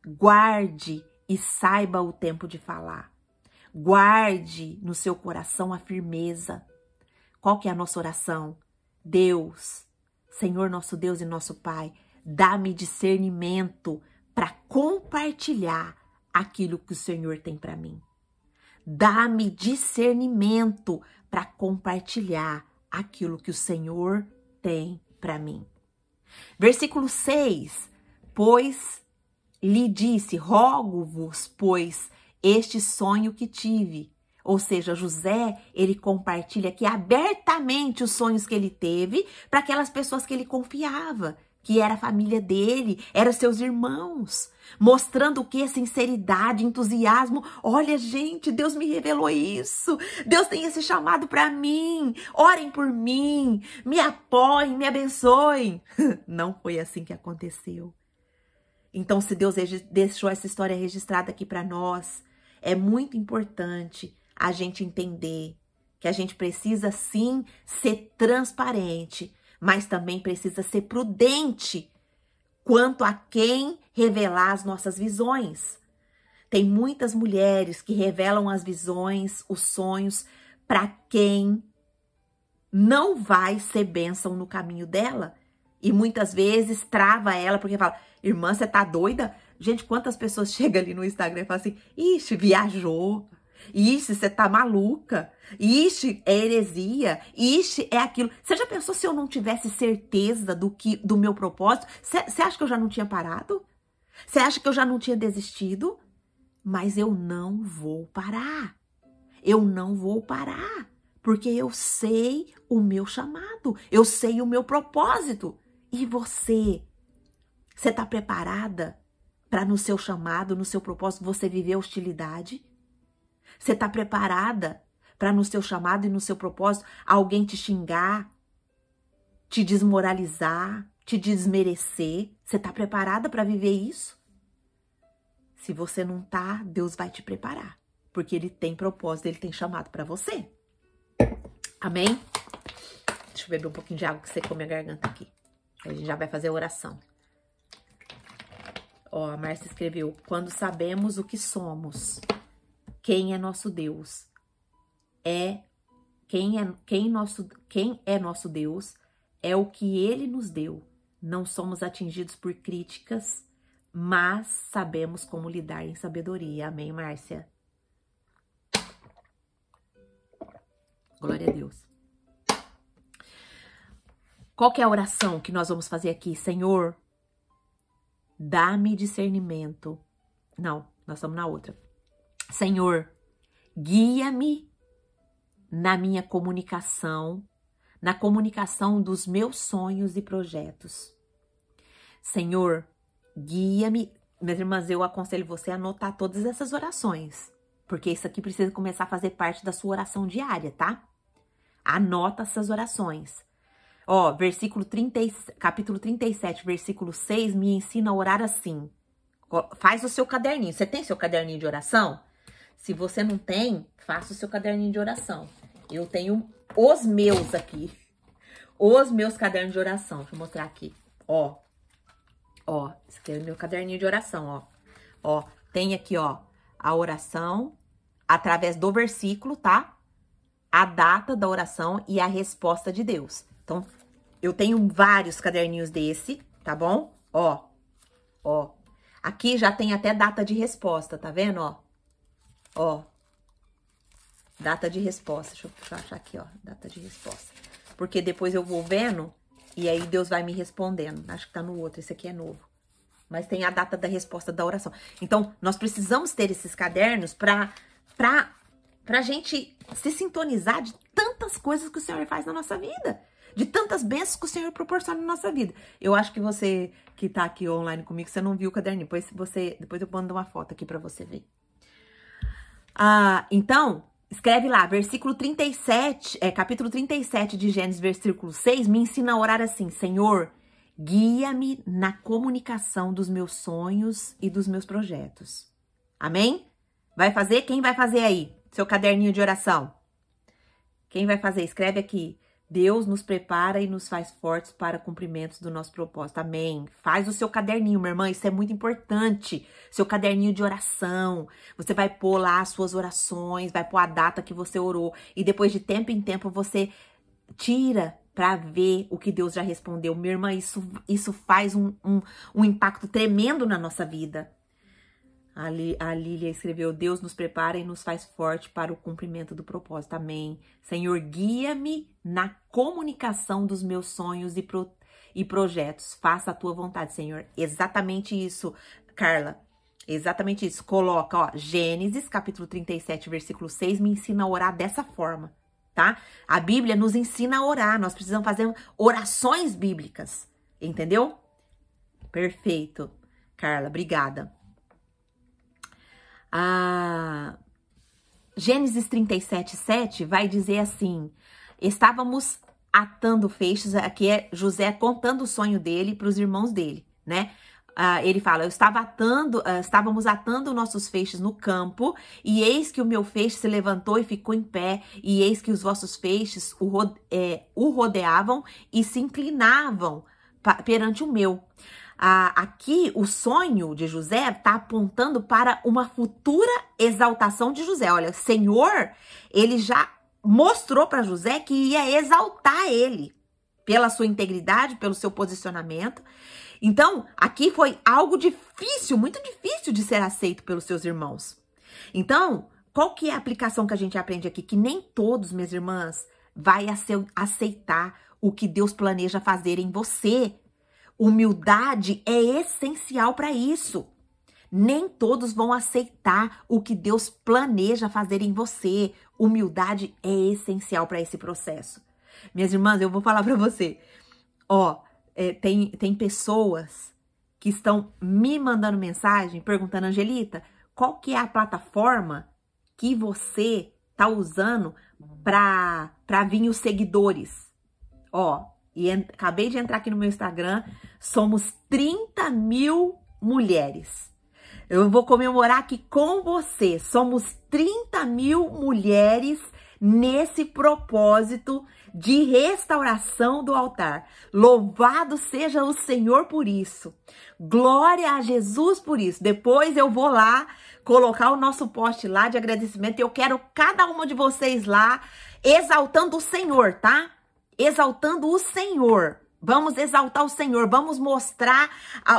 Guarde e saiba o tempo de falar. Guarde no seu coração a firmeza. Qual que é a nossa oração? Deus, Senhor nosso Deus e nosso Pai, dá-me discernimento para compartilhar aquilo que o Senhor tem para mim. Dá-me discernimento para compartilhar aquilo que o Senhor tem para mim. Versículo 6. Pois lhe disse, rogo-vos, pois, este sonho que tive. Ou seja, José, ele compartilha aqui abertamente os sonhos que ele teve para aquelas pessoas que ele confiava, que era a família dele, eram seus irmãos, mostrando o que? Sinceridade, entusiasmo. Olha, gente, Deus me revelou isso. Deus tem esse chamado para mim. Orem por mim, me apoiem, me abençoem. Não foi assim que aconteceu. Então, se Deus deixou essa história registrada aqui para nós, é muito importante a gente entender que a gente precisa sim ser transparente, mas também precisa ser prudente quanto a quem revelar as nossas visões. Tem muitas mulheres que revelam as visões, os sonhos, para quem não vai ser bênção no caminho dela. E muitas vezes trava ela porque fala, irmã, você tá doida? Gente, quantas pessoas chegam ali no Instagram e falam assim, ixi, viajou, ixi, você tá maluca, ixi, é heresia, ixi, é aquilo. Você já pensou se eu não tivesse certeza do meu propósito? Você acha que eu já não tinha parado? Você acha que eu já não tinha desistido? Mas eu não vou parar. Eu não vou parar, porque eu sei o meu chamado, eu sei o meu propósito. E você tá preparada para no seu chamado, no seu propósito, você viver hostilidade? Você tá preparada para no seu chamado e no seu propósito alguém te xingar, te desmoralizar, te desmerecer? Você tá preparada para viver isso? Se você não tá, Deus vai te preparar, porque Ele tem propósito, Ele tem chamado para você. Amém? Deixa eu beber um pouquinho de água que secou minha garganta aqui. A gente já vai fazer a oração. Ó, a Márcia escreveu, quando sabemos o que somos, quem é nosso Deus, quem é nosso Deus, é o que Ele nos deu. Não somos atingidos por críticas, mas sabemos como lidar em sabedoria. Amém, Márcia? Glória a Deus. Qual que é a oração que nós vamos fazer aqui? Senhor, dá-me discernimento. Não, nós estamos na outra. Senhor, guia-me na minha comunicação, na comunicação dos meus sonhos e projetos. Senhor, guia-me. Minhas irmãs, eu aconselho você a anotar todas essas orações, porque isso aqui precisa começar a fazer parte da sua oração diária, tá? Anota essas orações. Ó, capítulo 37, versículo 6, me ensina a orar assim. Faz o seu caderninho. Você tem seu caderninho de oração? Se você não tem, faça o seu caderninho de oração. Eu tenho os meus aqui. Os meus cadernos de oração. Deixa eu mostrar aqui. Ó, esse aqui é o meu caderninho de oração, ó. Ó, tem aqui, ó, a oração através do versículo, tá? A data da oração e a resposta de Deus. Então, eu tenho vários caderninhos desse, tá bom? Ó. Aqui já tem até data de resposta, tá vendo, ó? Ó. Data de resposta. Deixa eu achar aqui, ó. Data de resposta. Porque depois eu vou vendo e aí Deus vai me respondendo. Acho que tá no outro, esse aqui é novo. Mas tem a data da resposta da oração. Então, nós precisamos ter esses cadernos pra gente se sintonizar de tantas coisas que o Senhor faz na nossa vida. De tantas bênçãos que o Senhor proporciona na nossa vida. Eu acho que você que tá aqui online comigo, você não viu o caderninho. Depois eu mando uma foto aqui pra você ver. Então, escreve lá, versículo 37, capítulo 37 de Gênesis, versículo 6, me ensina a orar assim: Senhor, guia-me na comunicação dos meus sonhos e dos meus projetos. Amém? Vai fazer? Quem vai fazer aí? Seu caderninho de oração. Quem vai fazer? Escreve aqui. Deus nos prepara e nos faz fortes para cumprimentos do nosso propósito. Amém. Faz o seu caderninho, minha irmã. Isso é muito importante. Seu caderninho de oração. Você vai pôr lá as suas orações, vai pôr a data que você orou. E depois de tempo em tempo você tira para ver o que Deus já respondeu. Minha irmã, isso faz um impacto tremendo na nossa vida. A Lília escreveu: Deus nos prepara e nos faz forte para o cumprimento do propósito. Amém. Senhor, guia-me na comunicação dos meus sonhos e projetos. Faça a tua vontade, Senhor. Exatamente isso, Carla. Exatamente isso. Coloca, ó, Gênesis, capítulo 37, versículo 6, me ensina a orar dessa forma, tá? A Bíblia nos ensina a orar. Nós precisamos fazer orações bíblicas, entendeu? Perfeito, Carla. Obrigada. Gênesis 37, 7 vai dizer assim: estávamos atando feixes, aqui é José contando o sonho dele para os irmãos dele, né? Ele fala: estávamos atando nossos feixes no campo, e eis que o meu feixe se levantou e ficou em pé, e eis que os vossos feixes o rodeavam e se inclinavam perante o meu. Aqui, o sonho de José está apontando para uma futura exaltação de José. Olha, o Senhor, ele já mostrou para José que ia exaltar ele pela sua integridade, pelo seu posicionamento. Então, aqui foi algo difícil, muito difícil de ser aceito pelos seus irmãos. Então, qual que é a aplicação que a gente aprende aqui? Que nem todos, minhas irmãs, vai aceitar o que Deus planeja fazer em você. Humildade é essencial para isso. Nem todos vão aceitar o que Deus planeja fazer em você. Humildade é essencial para esse processo. Minhas irmãs, eu vou falar para você. Tem pessoas que estão me mandando mensagem perguntando: Angelita, qual que é a plataforma que você tá usando para vir os seguidores? E acabei de entrar aqui no meu Instagram, somos 30 mil mulheres. Eu vou comemorar aqui com você, somos 30 mil mulheres nesse propósito de restauração do altar. Louvado seja o Senhor por isso. Glória a Jesus por isso. Depois eu vou lá colocar o nosso post lá de agradecimento e eu quero cada uma de vocês lá exaltando o Senhor, tá? Exaltando o Senhor. Vamos exaltar o Senhor, vamos mostrar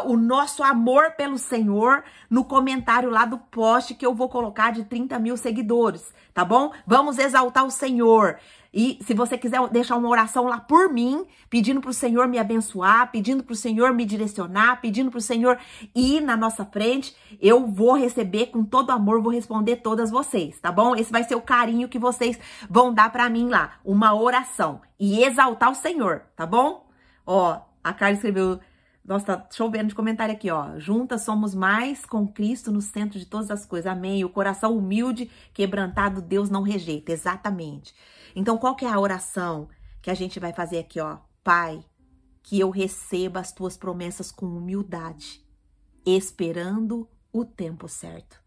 o nosso amor pelo Senhor no comentário lá do post que eu vou colocar de 30 mil seguidores, tá bom? Vamos exaltar o Senhor. E se você quiser deixar uma oração lá por mim, pedindo pro Senhor me abençoar, pedindo pro Senhor me direcionar, pedindo pro Senhor ir na nossa frente, eu vou receber com todo amor, vou responder todas vocês, tá bom? Esse vai ser o carinho que vocês vão dar pra mim lá, uma oração e exaltar o Senhor, tá bom? Ó, a Carla escreveu, nossa, tá chovendo de comentário aqui, ó. Juntas somos mais com Cristo no centro de todas as coisas. Amém. O coração humilde, quebrantado, Deus não rejeita. Exatamente. Então, qual que é a oração que a gente vai fazer aqui, ó? Pai, que eu receba as tuas promessas com humildade, esperando o tempo certo.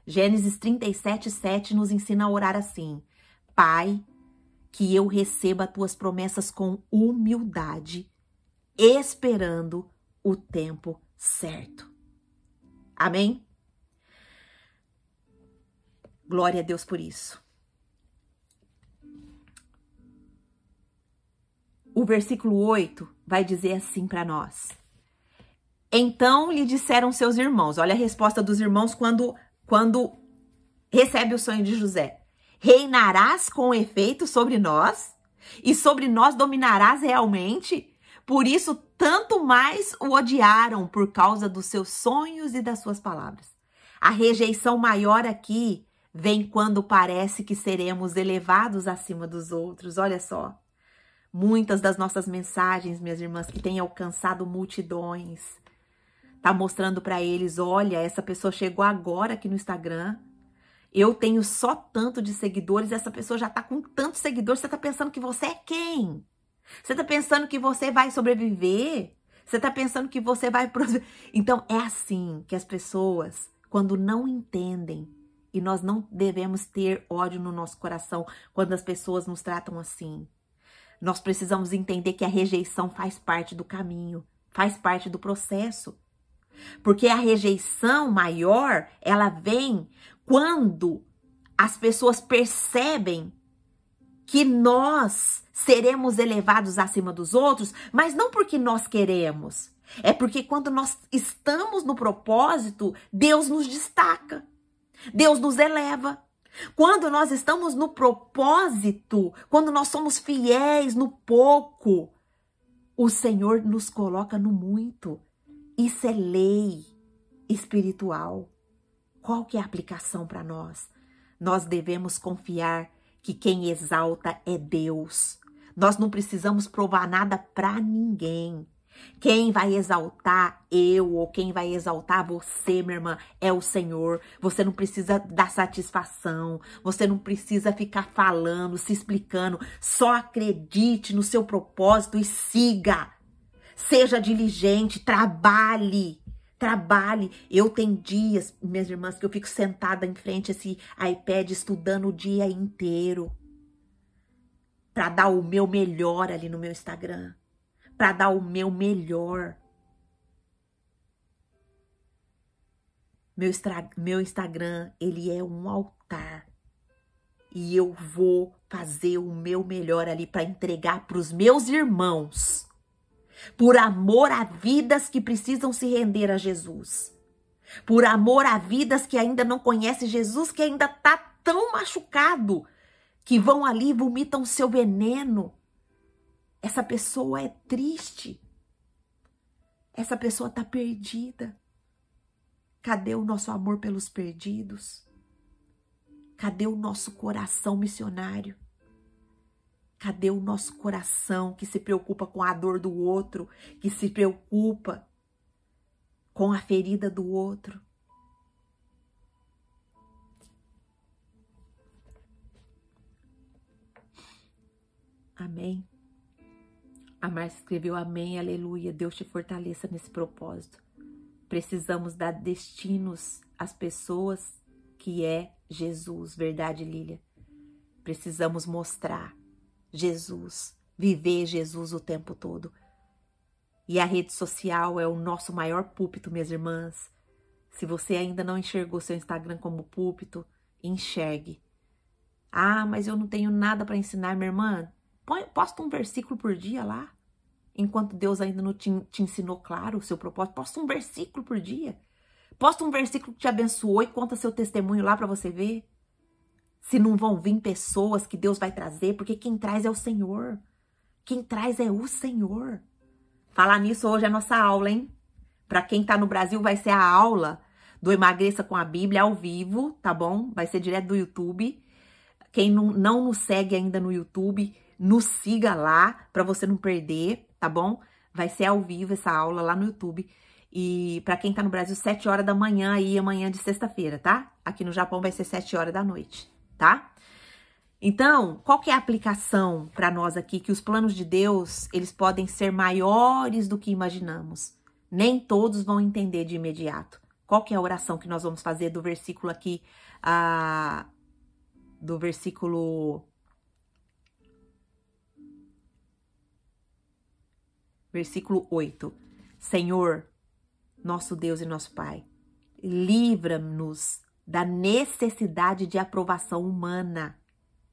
Gênesis 37:7 nos ensina a orar assim. Pai, que eu receba as tuas promessas com humildade, esperando o tempo certo. Amém? Glória a Deus por isso. O versículo 8 vai dizer assim para nós. Então lhe disseram seus irmãos, olha a resposta dos irmãos quando recebe o sonho de José. Reinarás com efeito sobre nós e sobre nós dominarás realmente? Por isso, tanto mais o odiaram por causa dos seus sonhos e das suas palavras. A rejeição maior aqui vem quando parece que seremos elevados acima dos outros. Olha só, muitas das nossas mensagens, minhas irmãs, que têm alcançado multidões, tá mostrando para eles, olha, essa pessoa chegou agora aqui no Instagram, eu tenho só tanto de seguidores, essa pessoa já tá com tantos seguidores, você tá pensando que você é quem? Você tá pensando que você vai sobreviver? Você tá pensando que você vai... Então, é assim que as pessoas, quando não entendem, e nós não devemos ter ódio no nosso coração quando as pessoas nos tratam assim. Nós precisamos entender que a rejeição faz parte do caminho, faz parte do processo. Porque a rejeição maior, ela vem quando as pessoas percebem que nós seremos elevados acima dos outros, mas não porque nós queremos. É porque quando nós estamos no propósito, Deus nos destaca. Deus nos eleva. Quando nós estamos no propósito, quando nós somos fiéis no pouco, o Senhor nos coloca no muito. Isso é lei espiritual. Qual que é a aplicação para nós? Nós devemos confiar que quem exalta é Deus. Nós não precisamos provar nada para ninguém. Quem vai exaltar eu ou quem vai exaltar você, minha irmã, é o Senhor. Você não precisa dar satisfação. Você não precisa ficar falando, se explicando. Só acredite no seu propósito e siga. Seja diligente, trabalhe. Trabalhe. Eu tenho dias, minhas irmãs, que eu fico sentada em frente a esse iPad estudando o dia inteiro. Para dar o meu melhor ali no meu Instagram. Para dar o meu melhor. Meu Instagram, ele é um altar. E eu vou fazer o meu melhor ali para entregar para os meus irmãos. Por amor a vidas que precisam se render a Jesus. Por amor a vidas que ainda não conhecem Jesus, que ainda tá tão machucado, que vão ali e vomitam seu veneno. Essa pessoa é triste. Essa pessoa tá perdida. Cadê o nosso amor pelos perdidos? Cadê o nosso coração missionário? Cadê o nosso coração que se preocupa com a dor do outro, que se preocupa com a ferida do outro? Amém. A Márcia escreveu amém, aleluia. Deus te fortaleça nesse propósito. Precisamos dar destinos às pessoas que é Jesus. Verdade, Lília? Precisamos mostrar Jesus, viver Jesus o tempo todo. E a rede social é o nosso maior púlpito, minhas irmãs. Se você ainda não enxergou seu Instagram como púlpito, enxergue. Ah, mas eu não tenho nada para ensinar, minha irmã. Posta um versículo por dia lá. enquanto Deus ainda não te ensinou claro o seu propósito. Posta um versículo por dia. Posta um versículo que te abençoou e conta seu testemunho lá para você ver. Se não vão vir pessoas que Deus vai trazer, porque quem traz é o Senhor. Quem traz é o Senhor. Falar nisso hoje é a nossa aula, hein? Para quem tá no Brasil, vai ser a aula do Emagreça com a Bíblia ao vivo, tá bom? Vai ser direto do YouTube. Quem não nos segue ainda no YouTube, nos siga lá para você não perder, tá bom? Vai ser ao vivo essa aula lá no YouTube. E para quem tá no Brasil, 7 horas da manhã aí, amanhã de sexta-feira, tá? Aqui no Japão vai ser 7 horas da noite, tá? Então, qual que é a aplicação para nós aqui? Que os planos de Deus, eles podem ser maiores do que imaginamos. Nem todos vão entender de imediato. Qual que é a oração que nós vamos fazer do versículo aqui, do versículo 8. Senhor, nosso Deus e nosso Pai, livra-nos da necessidade de aprovação humana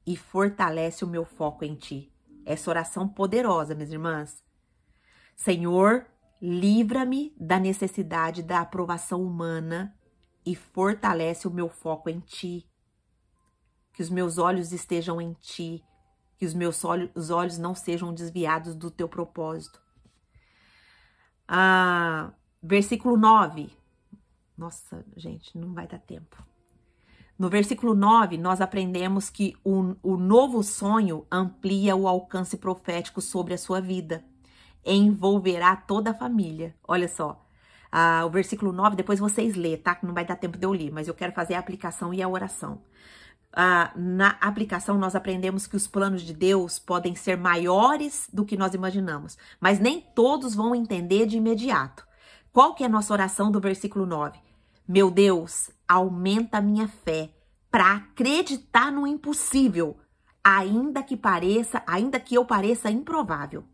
e fortalece o meu foco em Ti. Essa oração poderosa, minhas irmãs. Senhor, livra-me da necessidade da aprovação humana e fortalece o meu foco em Ti. Que os meus olhos estejam em Ti, que os meus olhos não sejam desviados do Teu propósito. Versículo 9. Nossa, gente, não vai dar tempo. No versículo 9, nós aprendemos que o novo sonho amplia o alcance profético sobre a sua vida. Envolverá toda a família. Olha só, o versículo 9, depois vocês lê, tá? Que não vai dar tempo de eu ler, mas eu quero fazer a aplicação e a oração. Na aplicação, nós aprendemos que os planos de Deus podem ser maiores do que nós imaginamos, mas nem todos vão entender de imediato. Qual que é a nossa oração do versículo 9? Meu Deus, aumenta a minha fé para acreditar no impossível, ainda que eu pareça improvável.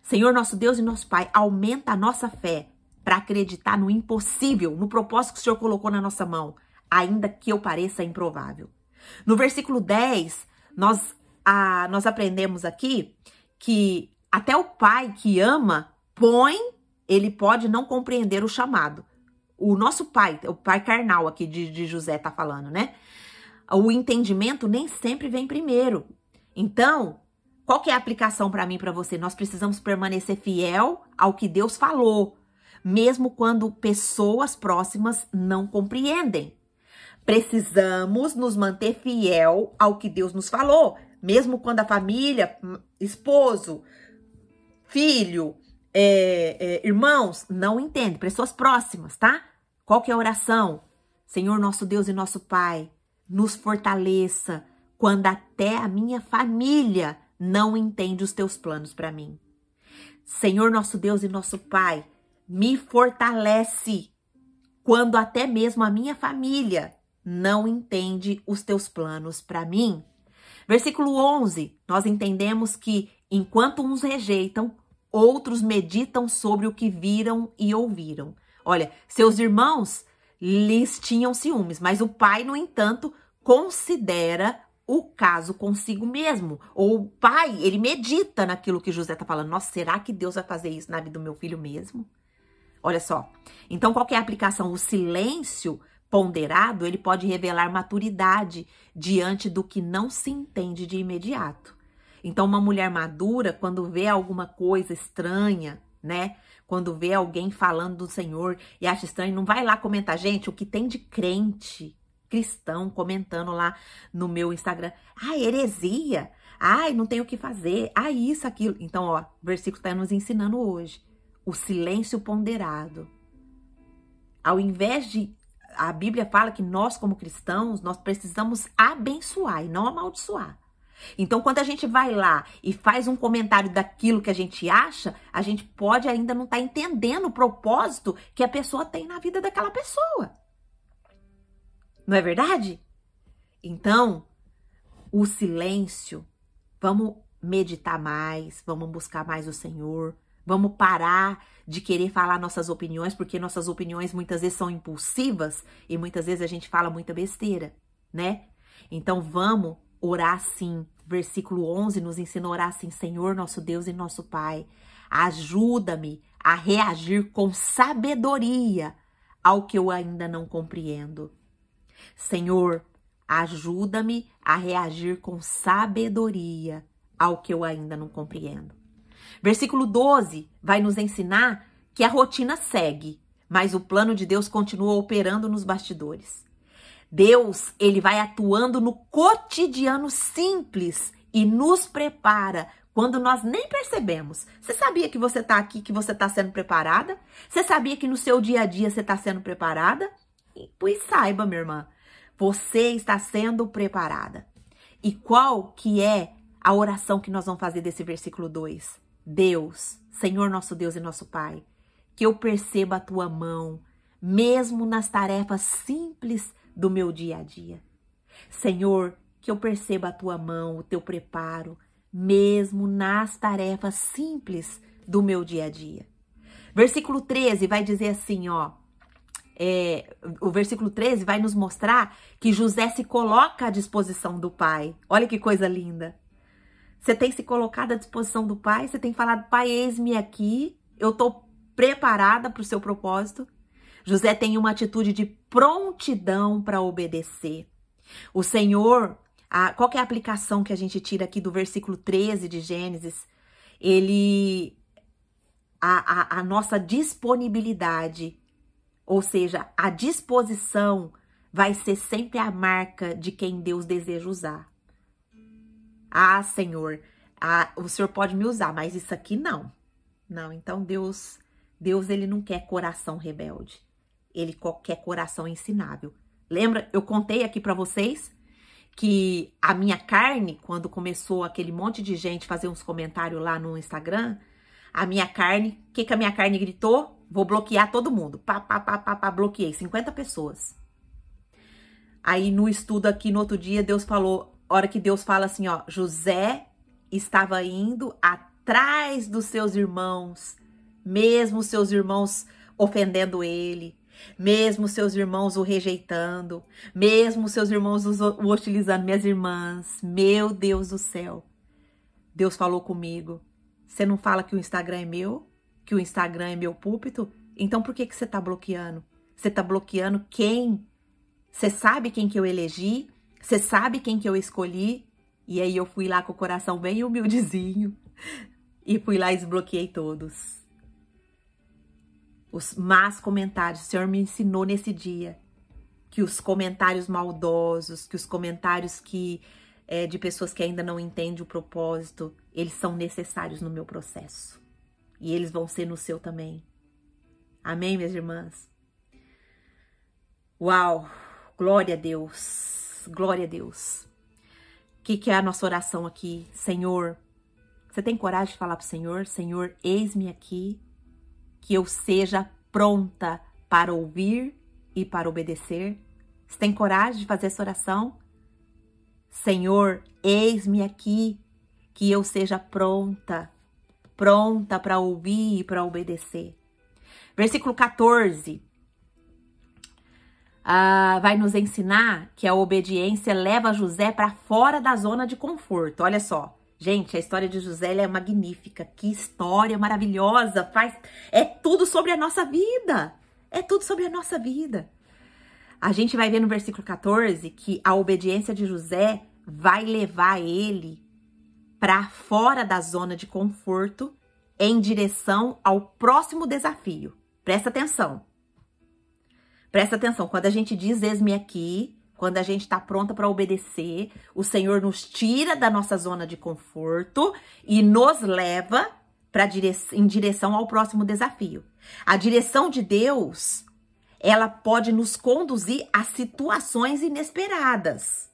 Senhor, nosso Deus e nosso Pai, aumenta a nossa fé para acreditar no impossível, no propósito que o Senhor colocou na nossa mão, ainda que eu pareça improvável. No versículo 10, nós aprendemos aqui que até o pai que ama, ele pode não compreender o chamado. O nosso pai, o pai carnal aqui de José tá falando, né? O entendimento nem sempre vem primeiro. Então, qual que é a aplicação para mim e para você? Nós precisamos permanecer fiel ao que Deus falou, mesmo quando pessoas próximas não compreendem. Precisamos nos manter fiel ao que Deus nos falou, mesmo quando a família, esposo, filho, irmãos, não entendem, pessoas próximas, tá? Qual que é a oração? Senhor, nosso Deus e nosso Pai, nos fortaleça quando até a minha família não entende os teus planos para mim. Senhor, nosso Deus e nosso Pai, me fortalece quando até mesmo a minha família não entende os teus planos para mim. Versículo 11, nós entendemos que enquanto uns rejeitam, outros meditam sobre o que viram e ouviram. Olha, seus irmãos lhes tinham ciúmes, mas o pai, no entanto, considera o caso consigo mesmo. Ou o pai, ele medita naquilo que José está falando. Nossa, será que Deus vai fazer isso na vida do meu filho mesmo? Olha só. Então, qual que é a aplicação? O silêncio ponderado, ele pode revelar maturidade diante do que não se entende de imediato. Então, uma mulher madura, quando vê alguma coisa estranha, né? Quando vê alguém falando do Senhor e acha estranho, não vai lá comentar. Gente, o que tem de crente cristão comentando lá no meu Instagram. Heresia. Não tem o que fazer. Isso, aquilo. Então, ó, o versículo está nos ensinando hoje. O silêncio ponderado. Ao invés de... A Bíblia fala que nós, como cristãos, nós precisamos abençoar e não amaldiçoar. Então, quando a gente vai lá e faz um comentário daquilo que a gente acha, a gente pode ainda não estar entendendo o propósito que a pessoa tem na vida daquela pessoa. Não é verdade? Então, o silêncio, vamos meditar mais, vamos buscar mais o Senhor, vamos parar de querer falar nossas opiniões, porque nossas opiniões muitas vezes são impulsivas e muitas vezes a gente fala muita besteira, né? Então, vamos orar assim. Versículo 11 nos ensina a orar assim: Senhor, nosso Deus e nosso Pai, ajuda-me a reagir com sabedoria ao que eu ainda não compreendo. Senhor, ajuda-me a reagir com sabedoria ao que eu ainda não compreendo. Versículo 12 vai nos ensinar que a rotina segue, mas o plano de Deus continua operando nos bastidores. Deus, ele vai atuando no cotidiano simples e nos prepara quando nós nem percebemos. Você sabia que você está aqui, que você está sendo preparada? Você sabia que no seu dia a dia você está sendo preparada? Pois saiba, minha irmã, você está sendo preparada. E qual que é a oração que nós vamos fazer desse versículo 2? Deus, Senhor nosso Deus e nosso Pai, que eu perceba a tua mão, mesmo nas tarefas simples do meu dia a dia. Senhor, que eu perceba a tua mão, o teu preparo, mesmo nas tarefas simples do meu dia a dia. Versículo 13 vai dizer assim, ó. O versículo 13 vai nos mostrar que José se coloca à disposição do pai. Olha que coisa linda. Você tem se colocado à disposição do pai, você tem falado, pai, eis-me aqui, eu estou preparada para o seu propósito. José tem uma atitude de prontidão para obedecer. O Senhor, qual que é a aplicação que a gente tira aqui do versículo 13 de Gênesis? A nossa disponibilidade, ou seja, a disposição vai ser sempre a marca de quem Deus deseja usar. Ah, Senhor, o Senhor pode me usar, mas isso aqui não. Não, então Deus ele não quer coração rebelde. Ele quer coração ensinável. Lembra, eu contei aqui para vocês que a minha carne, quando começou aquele monte de gente fazer uns comentários lá no Instagram, a minha carne, o que a minha carne gritou? Vou bloquear todo mundo. Bloqueei 50 pessoas. Aí no estudo aqui no outro dia, Deus falou, hora que Deus fala assim, ó, José estava indo atrás dos seus irmãos, mesmo seus irmãos ofendendo ele, mesmo seus irmãos o rejeitando, mesmo seus irmãos o hostilizando, minhas irmãs, meu Deus do céu. Deus falou comigo, você não fala que o Instagram é meu? Que o Instagram é meu púlpito? Então por que você está bloqueando? Você está bloqueando quem? Você sabe quem que eu elegi? Você sabe quem que eu escolhi? E aí eu fui lá com o coração bem humildezinho e fui lá e desbloqueei todos. Os más comentários, o Senhor me ensinou nesse dia que os comentários maldosos, que os comentários de pessoas que ainda não entendem o propósito, eles são necessários no meu processo. E eles vão ser no seu também. Amém, minhas irmãs? Uau! Glória a Deus! Glória a Deus. O que é a nossa oração aqui? Senhor, você tem coragem de falar para o Senhor? Senhor, eis-me aqui, que eu seja pronta para ouvir e para obedecer. Você tem coragem de fazer essa oração? Senhor, eis-me aqui, que eu seja pronta para ouvir e para obedecer. Versículo 14. Vai nos ensinar que a obediência leva José para fora da zona de conforto. Olha só, gente, a história de José é magnífica. Que história maravilhosa! É tudo sobre a nossa vida. É tudo sobre a nossa vida. A gente vai ver no versículo 14 que a obediência de José vai levar ele para fora da zona de conforto em direção ao próximo desafio. Presta atenção. Presta atenção, quando a gente diz eis-me aqui, quando a gente está pronta para obedecer, o Senhor nos tira da nossa zona de conforto e nos leva em direção ao próximo desafio. A direção de Deus, ela pode nos conduzir a situações inesperadas,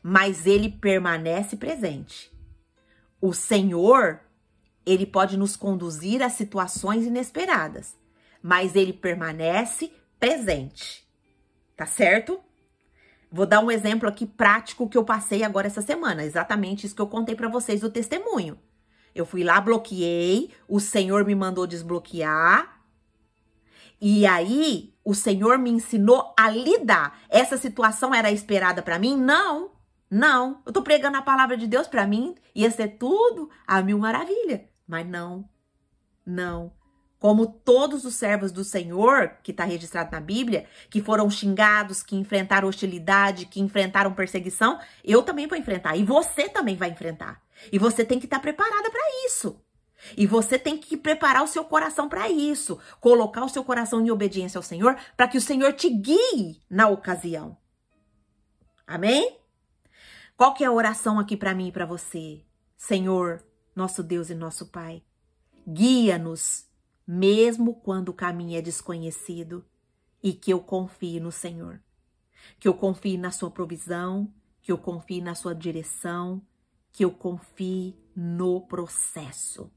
mas Ele permanece presente. O Senhor, Ele pode nos conduzir a situações inesperadas, mas Ele permanece presente, tá certo? Vou dar um exemplo aqui prático que eu passei agora essa semana, exatamente isso que eu contei para vocês do testemunho. Eu fui lá, bloqueei, o Senhor me mandou desbloquear, e aí o Senhor me ensinou a lidar. Essa situação era esperada para mim? Não, não. Eu tô pregando a palavra de Deus para mim, ia ser tudo a mil maravilha, mas não. Não. Como todos os servos do Senhor, que está registrado na Bíblia, que foram xingados, que enfrentaram hostilidade, que enfrentaram perseguição, eu também vou enfrentar. E você também vai enfrentar. E você tem que estar preparada para isso. E você tem que preparar o seu coração para isso. Colocar o seu coração em obediência ao Senhor, para que o Senhor te guie na ocasião. Amém? Qual que é a oração aqui para mim e para você? Senhor, nosso Deus e nosso Pai, guia-nos, mesmo quando o caminho é desconhecido, e que eu confie no Senhor. Que eu confie na sua provisão, que eu confie na sua direção, que eu confie no processo.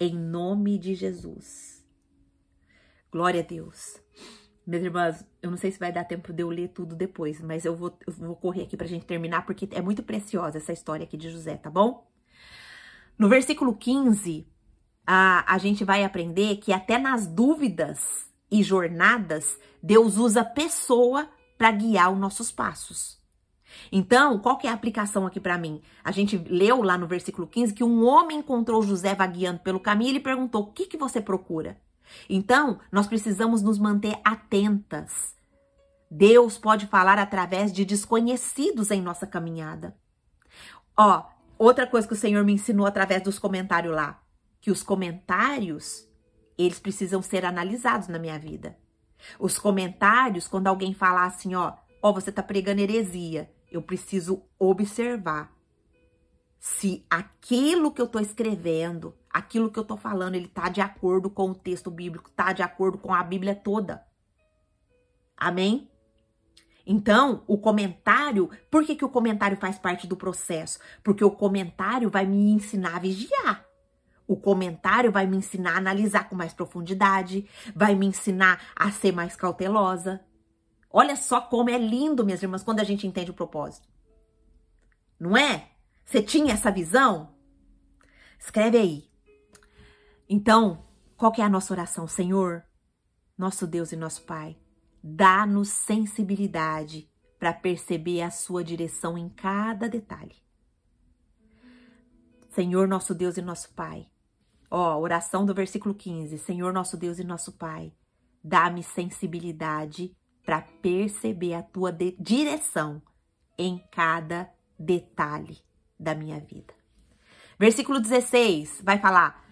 Em nome de Jesus. Glória a Deus. Minhas irmãs, eu não sei se vai dar tempo de eu ler tudo depois, mas eu vou correr aqui pra gente terminar, porque é muito preciosa essa história aqui de José, tá bom? No versículo 15, a gente vai aprender que até nas dúvidas e jornadas, Deus usa pessoa para guiar os nossos passos. Então, qual que é a aplicação aqui para mim? A gente leu lá no versículo 15 que um homem encontrou José vagueando pelo caminho e ele perguntou, o que você procura? Então, nós precisamos nos manter atentas. Deus pode falar através de desconhecidos em nossa caminhada. Ó, outra coisa que o Senhor me ensinou através dos comentários lá, que os comentários, eles precisam ser analisados na minha vida. Os comentários, quando alguém falar assim, ó, você tá pregando heresia, eu preciso observar se aquilo que eu tô escrevendo, aquilo que eu tô falando, ele tá de acordo com o texto bíblico, tá de acordo com a Bíblia toda. Amém? Então, o comentário, por que o comentário faz parte do processo? Porque o comentário vai me ensinar a vigiar. O comentário vai me ensinar a analisar com mais profundidade, vai me ensinar a ser mais cautelosa. Olha só como é lindo, minhas irmãs, quando a gente entende o propósito. Não é? Você tinha essa visão? Escreve aí. Então, qual que é a nossa oração? Senhor, nosso Deus e nosso Pai, dá-nos sensibilidade para perceber a sua direção em cada detalhe. Senhor, nosso Deus e nosso Pai. Oração do versículo 15. Senhor, nosso Deus e nosso Pai, dá-me sensibilidade para perceber a tua direção em cada detalhe da minha vida. Versículo 16 vai falar,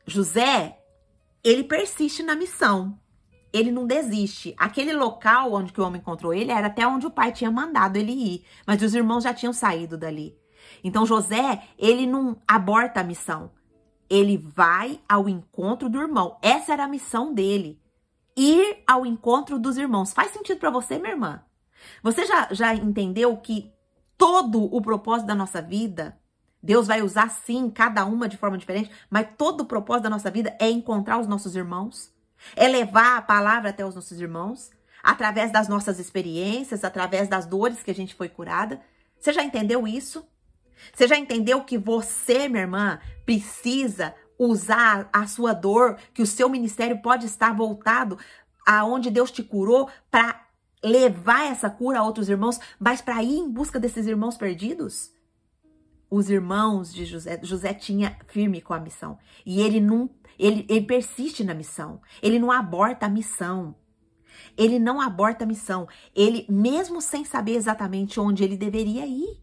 José, ele persiste na missão, ele não desiste. Aquele local onde que o homem encontrou ele era até onde o pai tinha mandado ele ir, mas os irmãos já tinham saído dali. Então José, ele não aborta a missão, ele vai ao encontro do irmão. Essa era a missão dele, ir ao encontro dos irmãos. Faz sentido para você, minha irmã? Você já entendeu que todo o propósito da nossa vida, Deus vai usar sim, cada uma de forma diferente, mas todo o propósito da nossa vida é encontrar os nossos irmãos, é levar a palavra até os nossos irmãos, através das nossas experiências, através das dores que a gente foi curada. Você já entendeu isso? Você já entendeu que você, minha irmã, precisa usar a sua dor, que o seu ministério pode estar voltado aonde Deus te curou para levar essa cura a outros irmãos, mas para ir em busca desses irmãos perdidos? Os irmãos de José tinha firme com a missão. E ele persiste na missão. Ele não aborta a missão. Ele não aborta a missão. Ele, mesmo sem saber exatamente onde ele deveria ir,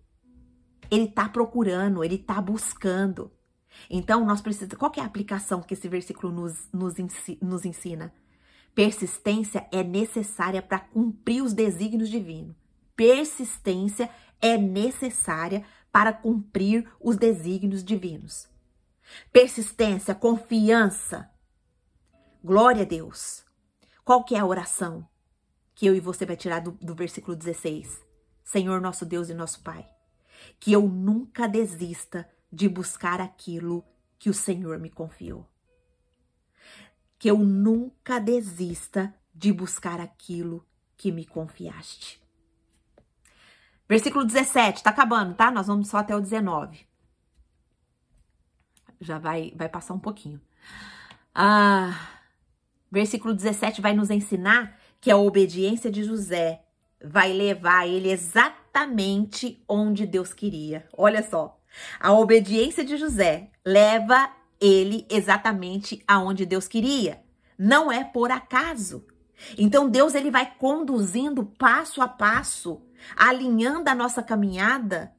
ele tá procurando, ele tá buscando. Então, nós precisamos... Qual que é a aplicação que esse versículo nos ensina? Persistência é necessária para cumprir os desígnios divinos. Persistência é necessária para cumprir os desígnios divinos. Persistência, confiança. Glória a Deus. Qual que é a oração que eu e você vai tirar do versículo 16? Senhor, nosso Deus e nosso Pai, que eu nunca desista de buscar aquilo que o Senhor me confiou. Que eu nunca desista de buscar aquilo que me confiaste. Versículo 17, tá acabando, tá? Nós vamos só até o 19. Já vai passar um pouquinho. Versículo 17 vai nos ensinar que a obediência de José vai levar ele exatamente onde Deus queria. Olha só, a obediência de José leva ele exatamente aonde Deus queria. Não é por acaso. Então Deus ele vai conduzindo passo a passo, alinhando a nossa caminhada,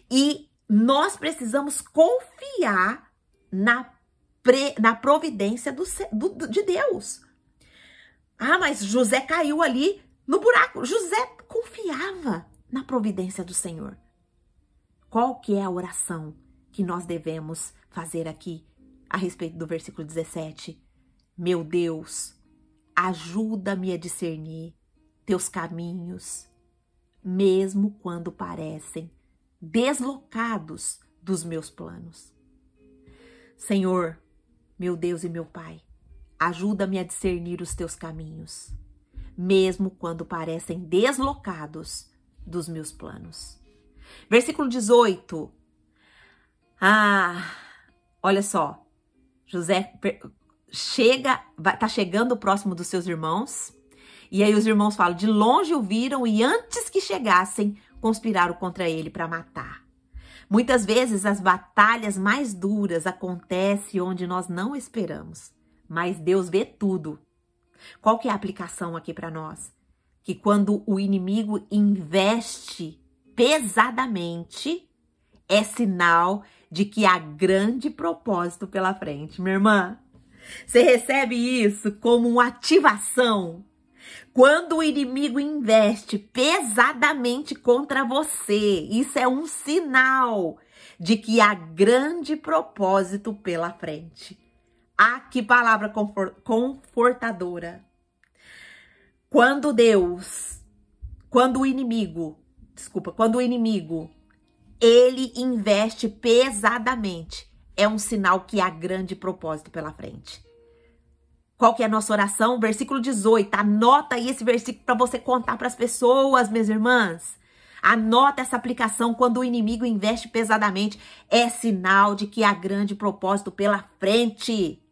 e nós precisamos confiar na providência de Deus. Ah, mas José caiu ali no buraco. José confiava na providência do Senhor. Qual que é a oração que nós devemos fazer aqui a respeito do versículo 17? Meu Deus, ajuda-me a discernir teus caminhos, mesmo quando parecem deslocados dos meus planos. Senhor, meu Deus e meu Pai, ajuda-me a discernir os teus caminhos, mesmo quando parecem deslocados dos meus planos. Versículo 18. Olha só. José tá chegando próximo dos seus irmãos. E aí os irmãos falam, de longe o viram e antes que chegassem, conspiraram contra ele para matar. Muitas vezes as batalhas mais duras acontecem onde nós não esperamos. Mas Deus vê tudo. Qual que é a aplicação aqui para nós? Que quando o inimigo investe pesadamente, é sinal de que há grande propósito pela frente. Minha irmã, você recebe isso como uma ativação? Quando o inimigo investe pesadamente contra você, isso é um sinal de que há grande propósito pela frente. Ah, que palavra confortadora. Quando o inimigo, ele investe pesadamente, é um sinal que há grande propósito pela frente. Qual que é a nossa oração? Versículo 18, anota aí esse versículo para você contar para as pessoas, minhas irmãs. Anota essa aplicação, quando o inimigo investe pesadamente, é sinal de que há grande propósito pela frente.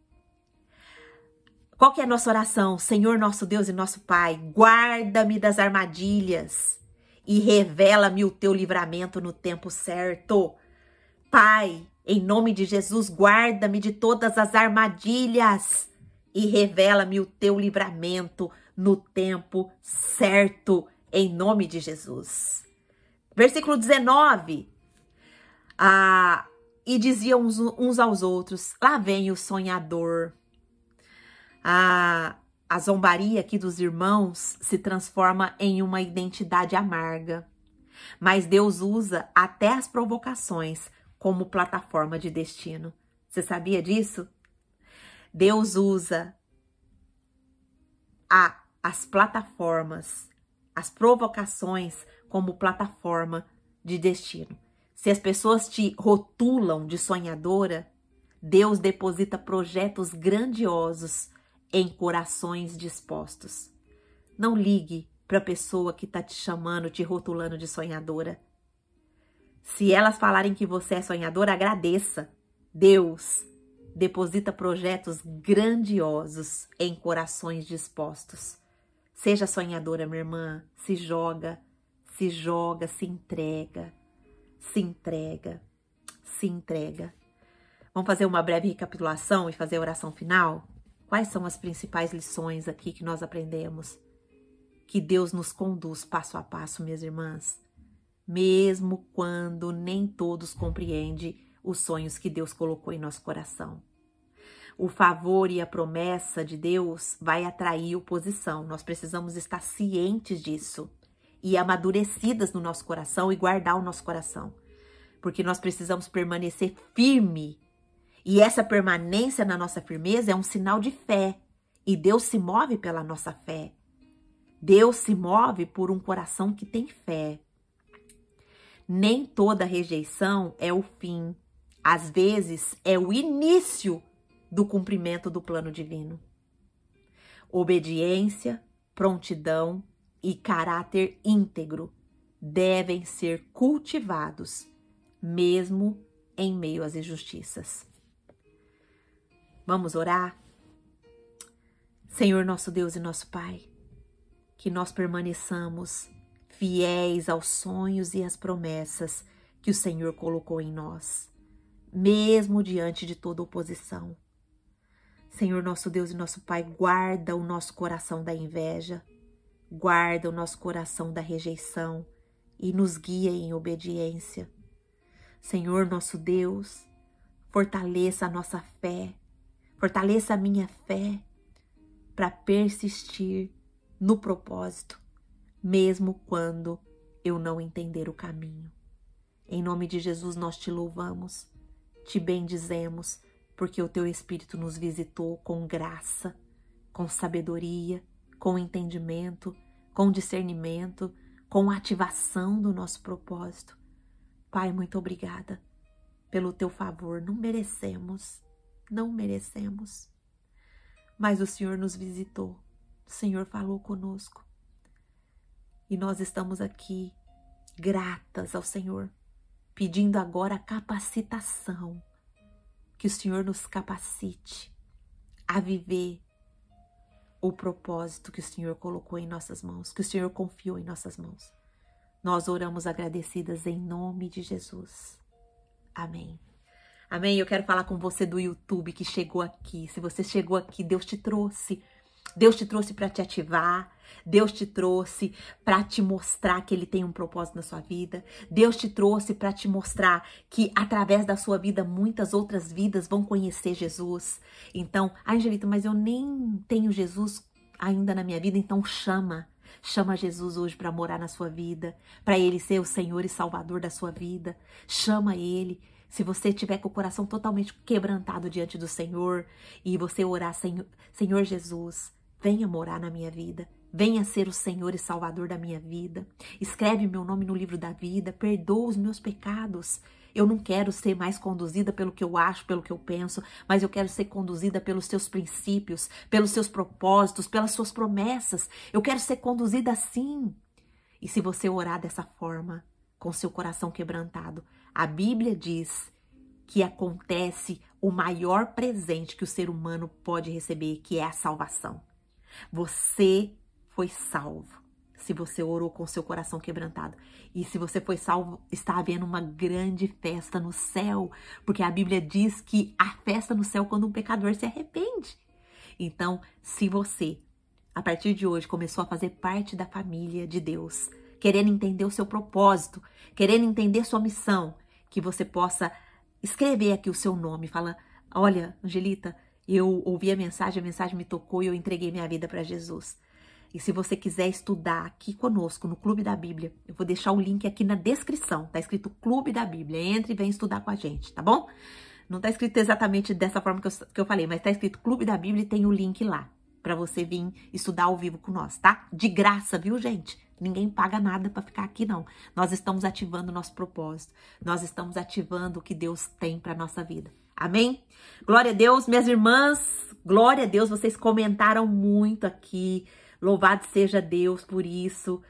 Qual que é a nossa oração? Senhor, nosso Deus e nosso Pai, guarda-me das armadilhas e revela-me o teu livramento no tempo certo. Pai, em nome de Jesus, guarda-me de todas as armadilhas e revela-me o teu livramento no tempo certo, em nome de Jesus. Versículo 19. E diziam uns aos outros, lá vem o sonhador. A zombaria aqui dos irmãos se transforma em uma identidade amarga. Mas Deus usa até as provocações como plataforma de destino. Você sabia disso? Deus usa as plataformas, as provocações como plataforma de destino. Se as pessoas te rotulam de sonhadora, Deus deposita projetos grandiosos em corações dispostos. Não ligue para a pessoa que está te chamando, te rotulando de sonhadora. Se elas falarem que você é sonhadora, agradeça. Deus deposita projetos grandiosos em corações dispostos. Seja sonhadora, minha irmã. Se joga, se entrega, se entrega, se entrega. Vamos fazer uma breve recapitulação e fazer a oração final? Quais são as principais lições aqui que nós aprendemos? Que Deus nos conduz passo a passo, minhas irmãs. Mesmo quando nem todos compreendem os sonhos que Deus colocou em nosso coração. O favor e a promessa de Deus vai atrair oposição. Nós precisamos estar cientes disso e amadurecidas no nosso coração e guardar o nosso coração. Porque nós precisamos permanecer firme. E essa permanência na nossa firmeza é um sinal de fé. E Deus se move pela nossa fé. Deus se move por um coração que tem fé. Nem toda rejeição é o fim. Às vezes, é o início do cumprimento do plano divino. Obediência, prontidão e caráter íntegro devem ser cultivados, mesmo em meio às injustiças. Vamos orar? Senhor, nosso Deus e nosso Pai, que nós permaneçamos fiéis aos sonhos e às promessas que o Senhor colocou em nós. mesmo diante de toda oposição. Senhor, nosso Deus e nosso Pai, guarda o nosso coração da inveja, guarda o nosso coração da rejeição e nos guia em obediência. Senhor, nosso Deus, fortaleça a nossa fé, fortaleça a minha fé para persistir no propósito, mesmo quando eu não entender o caminho. Em nome de Jesus nós te louvamos, te bendizemos, porque o teu Espírito nos visitou com graça, com sabedoria, com entendimento, com discernimento, com ativação do nosso propósito. Pai, muito obrigada pelo teu favor. Não merecemos, mas o Senhor nos visitou, o Senhor falou conosco. E nós estamos aqui gratas ao Senhor, pedindo agora a capacitação, que o Senhor nos capacite a viver o propósito que o Senhor colocou em nossas mãos, que o Senhor confiou em nossas mãos. Nós oramos agradecidas em nome de Jesus. Amém. Amém. Eu quero falar com você do YouTube que chegou aqui. Se você chegou aqui, Deus te trouxe. Deus te trouxe para te ativar. Deus te trouxe para te mostrar que Ele tem um propósito na sua vida. Deus te trouxe para te mostrar que através da sua vida muitas outras vidas vão conhecer Jesus. Então, Angelita, mas eu nem tenho Jesus ainda na minha vida, então chama Jesus hoje para morar na sua vida, para Ele ser o Senhor e Salvador da sua vida. Chama Ele. Se você tiver com o coração totalmente quebrantado diante do Senhor e você orar, Senhor Jesus, venha morar na minha vida, venha ser o Senhor e Salvador da minha vida, escreve meu nome no livro da vida, perdoa os meus pecados. Eu não quero ser mais conduzida pelo que eu acho, pelo que eu penso, mas eu quero ser conduzida pelos seus princípios, pelos seus propósitos, pelas suas promessas. Eu quero ser conduzida assim. E se você orar dessa forma, com seu coração quebrantado, a Bíblia diz que acontece o maior presente que o ser humano pode receber, que é a salvação. Você foi salvo se você orou com seu coração quebrantado. E se você foi salvo, está havendo uma grande festa no céu, porque a Bíblia diz que há festa no céu quando um pecador se arrepende. Então, se você, a partir de hoje, começou a fazer parte da família de Deus, querendo entender o seu propósito, querendo entender sua missão, que você possa escrever aqui o seu nome, fala, olha, Angelita, eu ouvi a mensagem me tocou e eu entreguei minha vida para Jesus. E se você quiser estudar aqui conosco no Clube da Bíblia, eu vou deixar o link aqui na descrição, tá escrito Clube da Bíblia, entre e vem estudar com a gente, tá bom? Não tá escrito exatamente dessa forma que eu falei, mas tá escrito Clube da Bíblia e tem o link lá, para você vir estudar ao vivo com nós, tá? De graça, viu, gente? Ninguém paga nada para ficar aqui, não. Nós estamos ativando o nosso propósito. Nós estamos ativando o que Deus tem para nossa vida. Amém? Glória a Deus, minhas irmãs. Glória a Deus, vocês comentaram muito aqui. Louvado seja Deus por isso.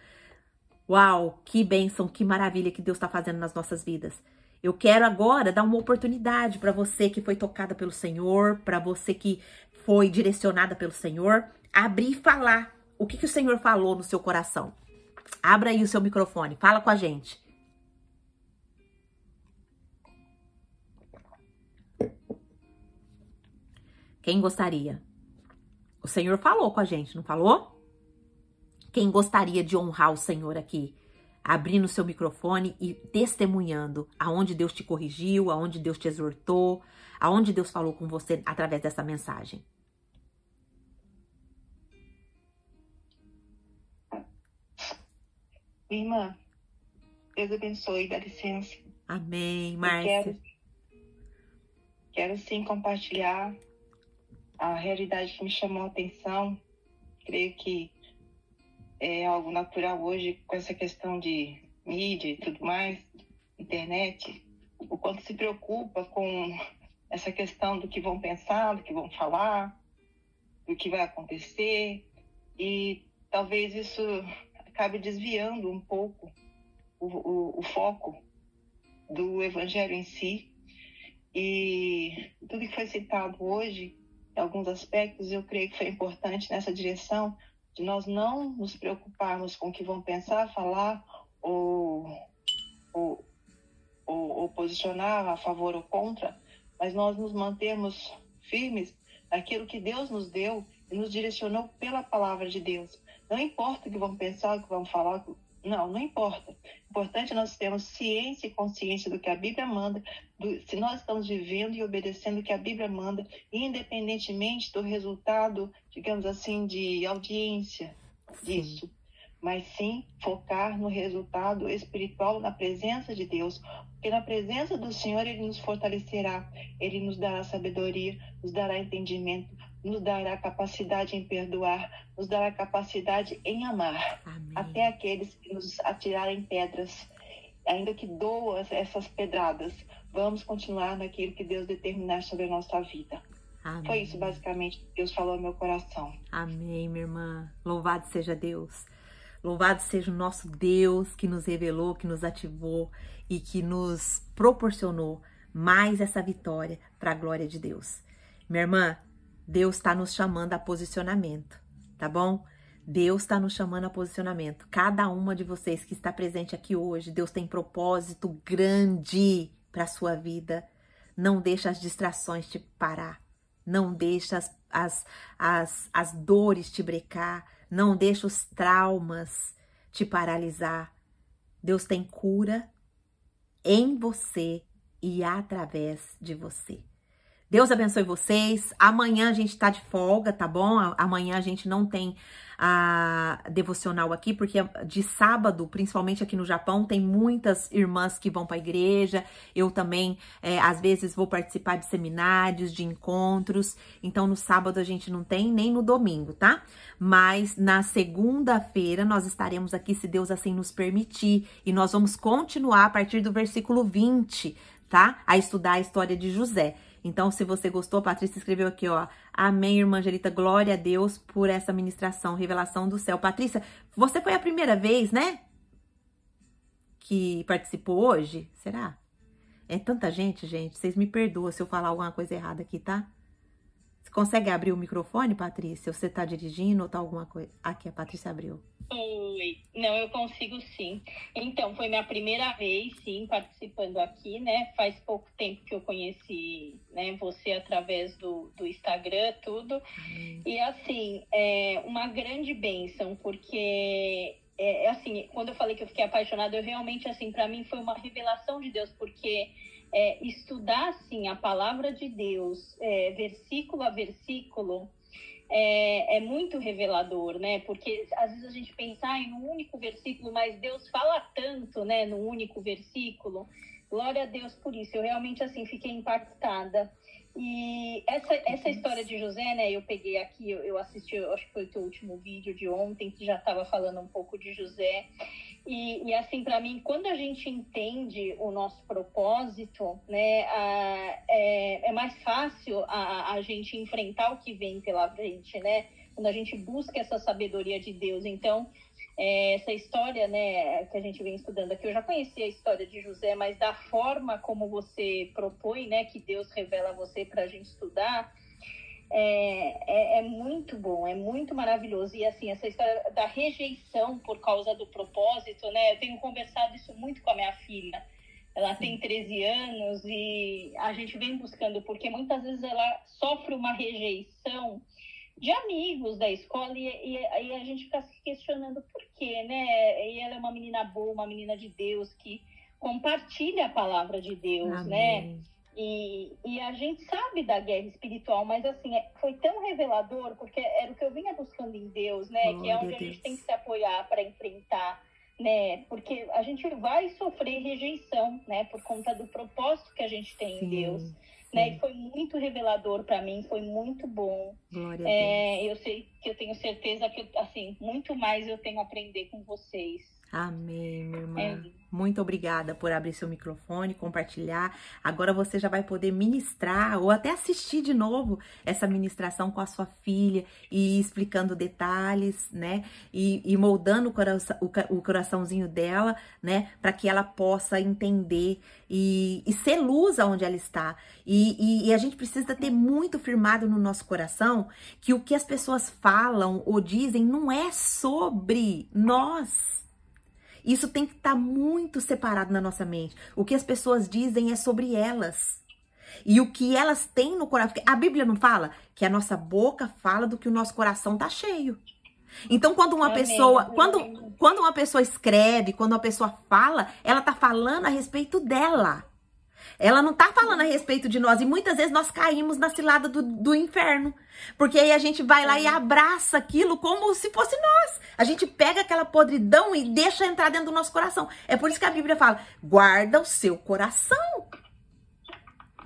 Uau, que bênção, que maravilha que Deus está fazendo nas nossas vidas. Eu quero agora dar uma oportunidade para você que foi tocada pelo Senhor, para você que foi direcionada pelo Senhor, abrir e falar o que o Senhor falou no seu coração. Abra aí o seu microfone, fala com a gente. Quem gostaria? O Senhor falou com a gente, não falou? Quem gostaria de honrar o Senhor aqui? Abrindo o seu microfone e testemunhando aonde Deus te corrigiu, aonde Deus te exortou, aonde Deus falou com você através dessa mensagem. Irmã, Deus abençoe, dá licença. Amém, Márcia. Quero sim compartilhar a realidade que me chamou a atenção. Creio que é algo natural hoje com essa questão de mídia e tudo mais, internet. O quanto se preocupa com essa questão do que vão pensar, do que vão falar, do que vai acontecer. E talvez isso acabe desviando um pouco o foco do evangelho em si. E tudo que foi citado hoje, em alguns aspectos, eu creio que foi importante nessa direção de nós não nos preocuparmos com o que vão pensar, falar ou ou posicionar a favor ou contra, mas nós nos mantemos firmes naquilo que Deus nos deu e nos direcionou pela palavra de Deus. Não importa o que vão pensar, o que vão falar, não importa. O importante é nós termos ciência e consciência do que a Bíblia manda, se nós estamos vivendo e obedecendo o que a Bíblia manda, independentemente do resultado, digamos assim, de audiência disso. Mas sim focar no resultado espiritual, na presença de Deus, porque na presença do Senhor Ele nos fortalecerá, Ele nos dará sabedoria, nos dará entendimento, nos dará capacidade em perdoar, nos dará capacidade em amar. Amém. Até aqueles que nos atirarem pedras, ainda que doam essas pedradas, vamos continuar naquilo que Deus determinar sobre a nossa vida. Amém. Foi isso basicamente que Deus falou no meu coração. Amém, minha irmã. Louvado seja Deus. Louvado seja o nosso Deus que nos revelou, que nos ativou e que nos proporcionou mais essa vitória para a glória de Deus. Minha irmã, Deus está nos chamando a posicionamento, tá bom? Deus está nos chamando a posicionamento. Cada uma de vocês que está presente aqui hoje, Deus tem propósito grande para a sua vida. Não deixa as distrações te parar. Não deixa as dores te brecar. Não deixa os traumas te paralisar. Deus tem cura em você e através de você. Deus abençoe vocês. Amanhã a gente tá de folga, tá bom? Amanhã a gente não tem a devocional aqui, porque de sábado, principalmente aqui no Japão, tem muitas irmãs que vão para a igreja. Eu também, às vezes, vou participar de seminários, de encontros. Então, no sábado a gente não tem, nem no domingo, tá? Mas na segunda-feira nós estaremos aqui, se Deus assim nos permitir. E nós vamos continuar a partir do versículo 20, tá? A estudar a história de José. Então, se você gostou, a Patrícia escreveu aqui, ó. Amém, irmã Angelita. Glória a Deus por essa ministração, revelação do céu. Patrícia, você foi a primeira vez, né? Que participou hoje? Será? É tanta gente, gente. Vocês me perdoam se eu falar alguma coisa errada aqui, tá? Você consegue abrir o microfone, Patrícia? Você tá dirigindo ou tá alguma coisa? Aqui, a Patrícia abriu. Oi, não, eu consigo sim. Então, foi minha primeira vez, sim, participando aqui, né? Faz pouco tempo que eu conheci, né, você através do Instagram, tudo. E, assim, é uma grande bênção, porque, assim, quando eu falei que eu fiquei apaixonada, eu realmente, assim, para mim foi uma revelação de Deus, porque estudar, assim, a palavra de Deus, versículo a versículo, é muito revelador, né? Porque às vezes a gente pensa em um único versículo, mas Deus fala tanto, né? No único versículo. Glória a Deus por isso. Eu realmente, assim, fiquei impactada. E essa história de José, né? Eu peguei aqui, eu assisti, eu acho que foi o teu último vídeo de ontem, que já estava falando um pouco de José. E assim, para mim, quando a gente entende o nosso propósito, né, é mais fácil a gente enfrentar o que vem pela frente, né? Quando a gente busca essa sabedoria de Deus. Então, essa história, né, que a gente vem estudando aqui, eu já conhecia a história de José, mas da forma como você propõe, né, que Deus revela a você para a gente estudar, é muito bom, é muito maravilhoso. E assim, essa história da rejeição por causa do propósito, né? Eu tenho conversado isso muito com a minha filha. Ela tem 13 anos e a gente vem buscando, porque muitas vezes ela sofre uma rejeição de amigos da escola e a gente fica se questionando por quê, né? E ela é uma menina boa, uma menina de Deus que compartilha a palavra de Deus, amém, né? E a gente sabe da guerra espiritual, mas assim, foi tão revelador, porque era o que eu vinha buscando em Deus, né? Glória que é onde a gente tem que se apoiar para enfrentar, né? Porque a gente vai sofrer rejeição, né? Por conta do propósito que a gente tem em Deus, né? E foi muito revelador para mim, foi muito bom. Glória a Deus. Eu sei que eu tenho certeza que, assim, muito mais eu tenho a aprender com vocês. Amém, minha irmã. Muito obrigada por abrir seu microfone, compartilhar. Agora você já vai poder ministrar ou até assistir de novo essa ministração com a sua filha e explicando detalhes, né? E moldando o coraçãozinho dela, né? Para que ela possa entender e ser luz aonde ela está. E a gente precisa ter muito firmado no nosso coração que o que as pessoas falam ou dizem não é sobre nós. Isso tem que estar muito separado na nossa mente. O que as pessoas dizem é sobre elas. E o que elas têm no coração. A Bíblia não fala que a nossa boca fala do que o nosso coração tá cheio. Então, quando uma pessoa, quando uma pessoa escreve, quando uma pessoa fala, ela tá falando a respeito dela. Ela não tá falando a respeito de nós. E muitas vezes nós caímos na cilada do inferno. Porque aí a gente vai lá e abraça aquilo como se fosse nós. A gente pega aquela podridão e deixa entrar dentro do nosso coração. É por isso que a Bíblia fala, guarda o seu coração.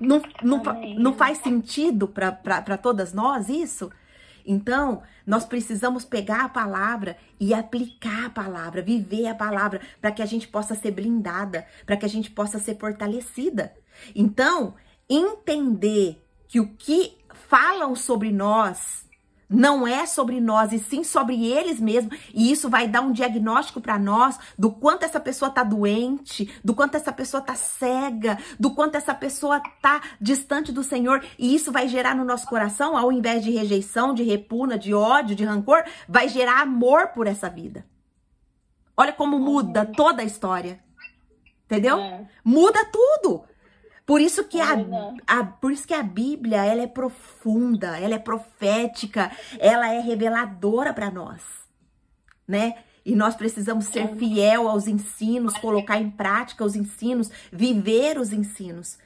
Não faz sentido para todas nós isso? Então, nós precisamos pegar a palavra e aplicar a palavra, viver a palavra, para que a gente possa ser blindada, para que a gente possa ser fortalecida. Então, entender que o que falam sobre nós não é sobre nós, e sim sobre eles mesmos, e isso vai dar um diagnóstico para nós do quanto essa pessoa tá doente, do quanto essa pessoa tá cega, do quanto essa pessoa tá distante do Senhor, e isso vai gerar no nosso coração, ao invés de rejeição, de repugna, de ódio, de rancor, vai gerar amor por essa vida. Olha como muda toda a história, entendeu? Muda tudo. Por isso que a Bíblia, ela é profunda, ela é profética, ela é reveladora para nós, né? E nós precisamos ser fiel aos ensinos, colocar em prática os ensinos, viver os ensinos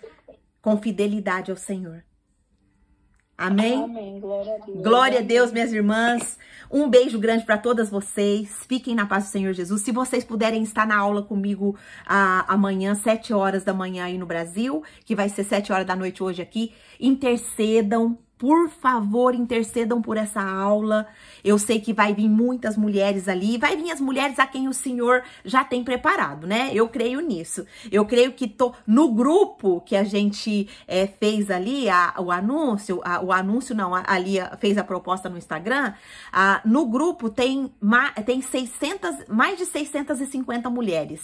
com fidelidade ao Senhor. Amém? Amém. Glória a Deus. Glória a Deus, minhas irmãs. Um beijo grande para todas vocês. Fiquem na paz do Senhor Jesus. Se vocês puderem estar na aula comigo amanhã, 7 horas da manhã aí no Brasil, que vai ser 7 horas da noite hoje aqui, intercedam. Por favor, intercedam por essa aula. Eu sei que vai vir muitas mulheres ali. Vai vir as mulheres a quem o Senhor já tem preparado, né? Eu creio nisso. Eu creio que no grupo que a gente fez ali, fez a proposta no Instagram. No grupo tem mais de 650 mulheres.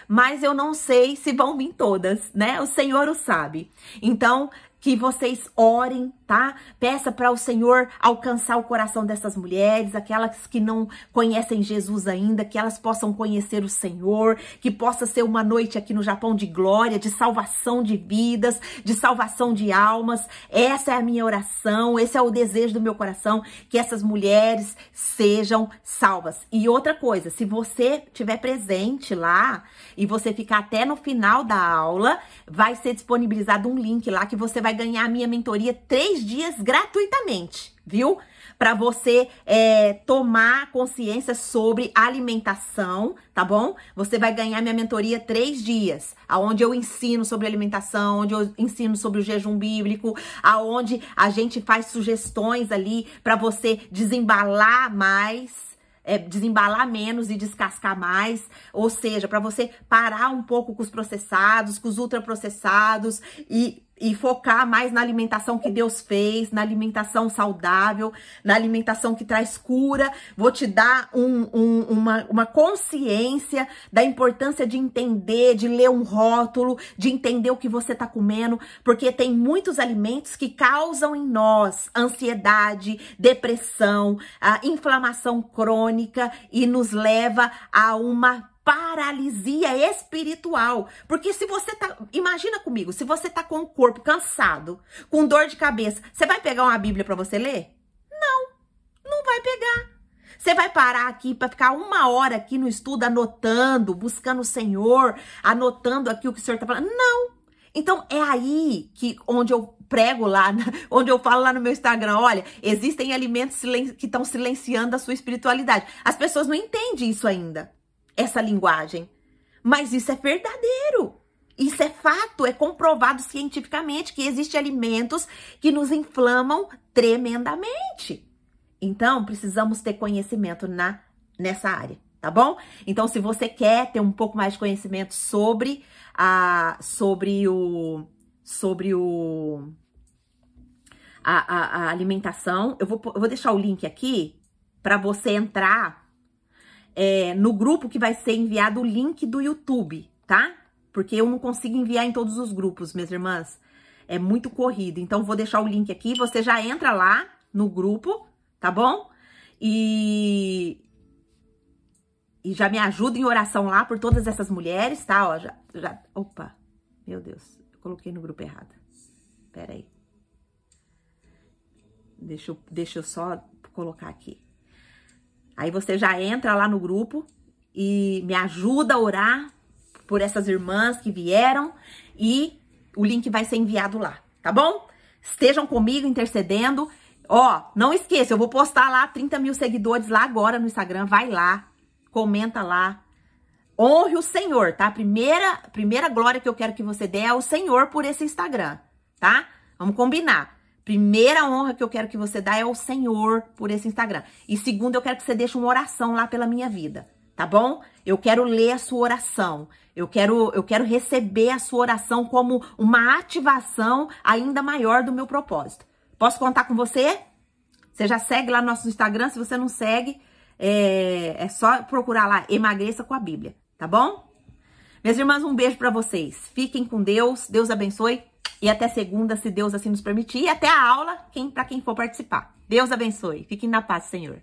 Mas eu não sei se vão vir todas, né? O Senhor o sabe. Então, que vocês orem, tá? Peça para o Senhor alcançar o coração dessas mulheres, aquelas que não conhecem Jesus ainda, que elas possam conhecer o Senhor, que possa ser uma noite aqui no Japão de glória, de salvação de vidas, de salvação de almas. Essa é a minha oração, esse é o desejo do meu coração, que essas mulheres sejam salvas. E outra coisa, se você estiver presente lá e você ficar até no final da aula, vai ser disponibilizado um link lá que você vai ganhar a minha mentoria 3 dias gratuitamente, viu? Para você tomar consciência sobre alimentação, tá bom? Você vai ganhar minha mentoria 3 dias, aonde eu ensino sobre alimentação, onde eu ensino sobre o jejum bíblico, aonde a gente faz sugestões ali para você desembalar mais, desembalar menos e descascar mais, ou seja, para você parar um pouco com os processados, com os ultraprocessados e focar mais na alimentação que Deus fez, na alimentação saudável, na alimentação que traz cura. Vou te dar uma consciência da importância de entender, de ler um rótulo, de entender o que você está comendo, porque tem muitos alimentos que causam em nós ansiedade, depressão, inflamação crônica e nos leva a uma paralisia espiritual. Porque se você tá, imagina comigo, se você tá com o corpo cansado, com dor de cabeça, você vai pegar uma Bíblia para você ler? Não vai pegar. Você vai parar aqui para ficar 1 hora aqui no estudo anotando, buscando o Senhor, anotando aqui o que o Senhor tá falando? Não. Então é aí onde eu prego lá, onde eu falo lá no meu Instagram, olha, existem alimentos que estão silenciando a sua espiritualidade. As pessoas não entendem isso ainda, essa linguagem. Mas isso é verdadeiro. Isso é fato, é comprovado cientificamente que existem alimentos que nos inflamam tremendamente. Então, precisamos ter conhecimento nessa área, tá bom? Então, se você quer ter um pouco mais de conhecimento sobre a alimentação, eu vou deixar o link aqui para você entrar no grupo que vai ser enviado o link do YouTube, tá? Porque eu não consigo enviar em todos os grupos, minhas irmãs. É muito corrido. Então, vou deixar o link aqui. Você já entra lá no grupo, tá bom? E E já me ajuda em oração lá por todas essas mulheres, tá? Ó, opa, meu Deus, eu coloquei no grupo errado. Pera aí. Deixa eu só colocar aqui. Aí você já entra lá no grupo e me ajuda a orar por essas irmãs que vieram e o link vai ser enviado lá, tá bom? Estejam comigo intercedendo. Ó, não esqueça, eu vou postar lá 30 mil seguidores lá agora no Instagram. Vai lá, comenta lá. Honre o Senhor, tá? Primeira glória que eu quero que você dê é ao Senhor por esse Instagram, tá? Vamos combinar. Primeira honra que eu quero que você dê é ao Senhor por esse Instagram. E segundo, eu quero que você deixe uma oração lá pela minha vida, tá bom? Eu quero ler a sua oração. Eu quero receber a sua oração como uma ativação ainda maior do meu propósito. Posso contar com você? Você já segue lá no nosso Instagram? Se você não segue, é só procurar lá, Emagreça com a Bíblia, tá bom? Minhas irmãs, um beijo pra vocês. Fiquem com Deus, Deus abençoe. E até segunda, se Deus assim nos permitir. E até a aula, pra quem for participar. Deus abençoe. Fiquem na paz, Senhor.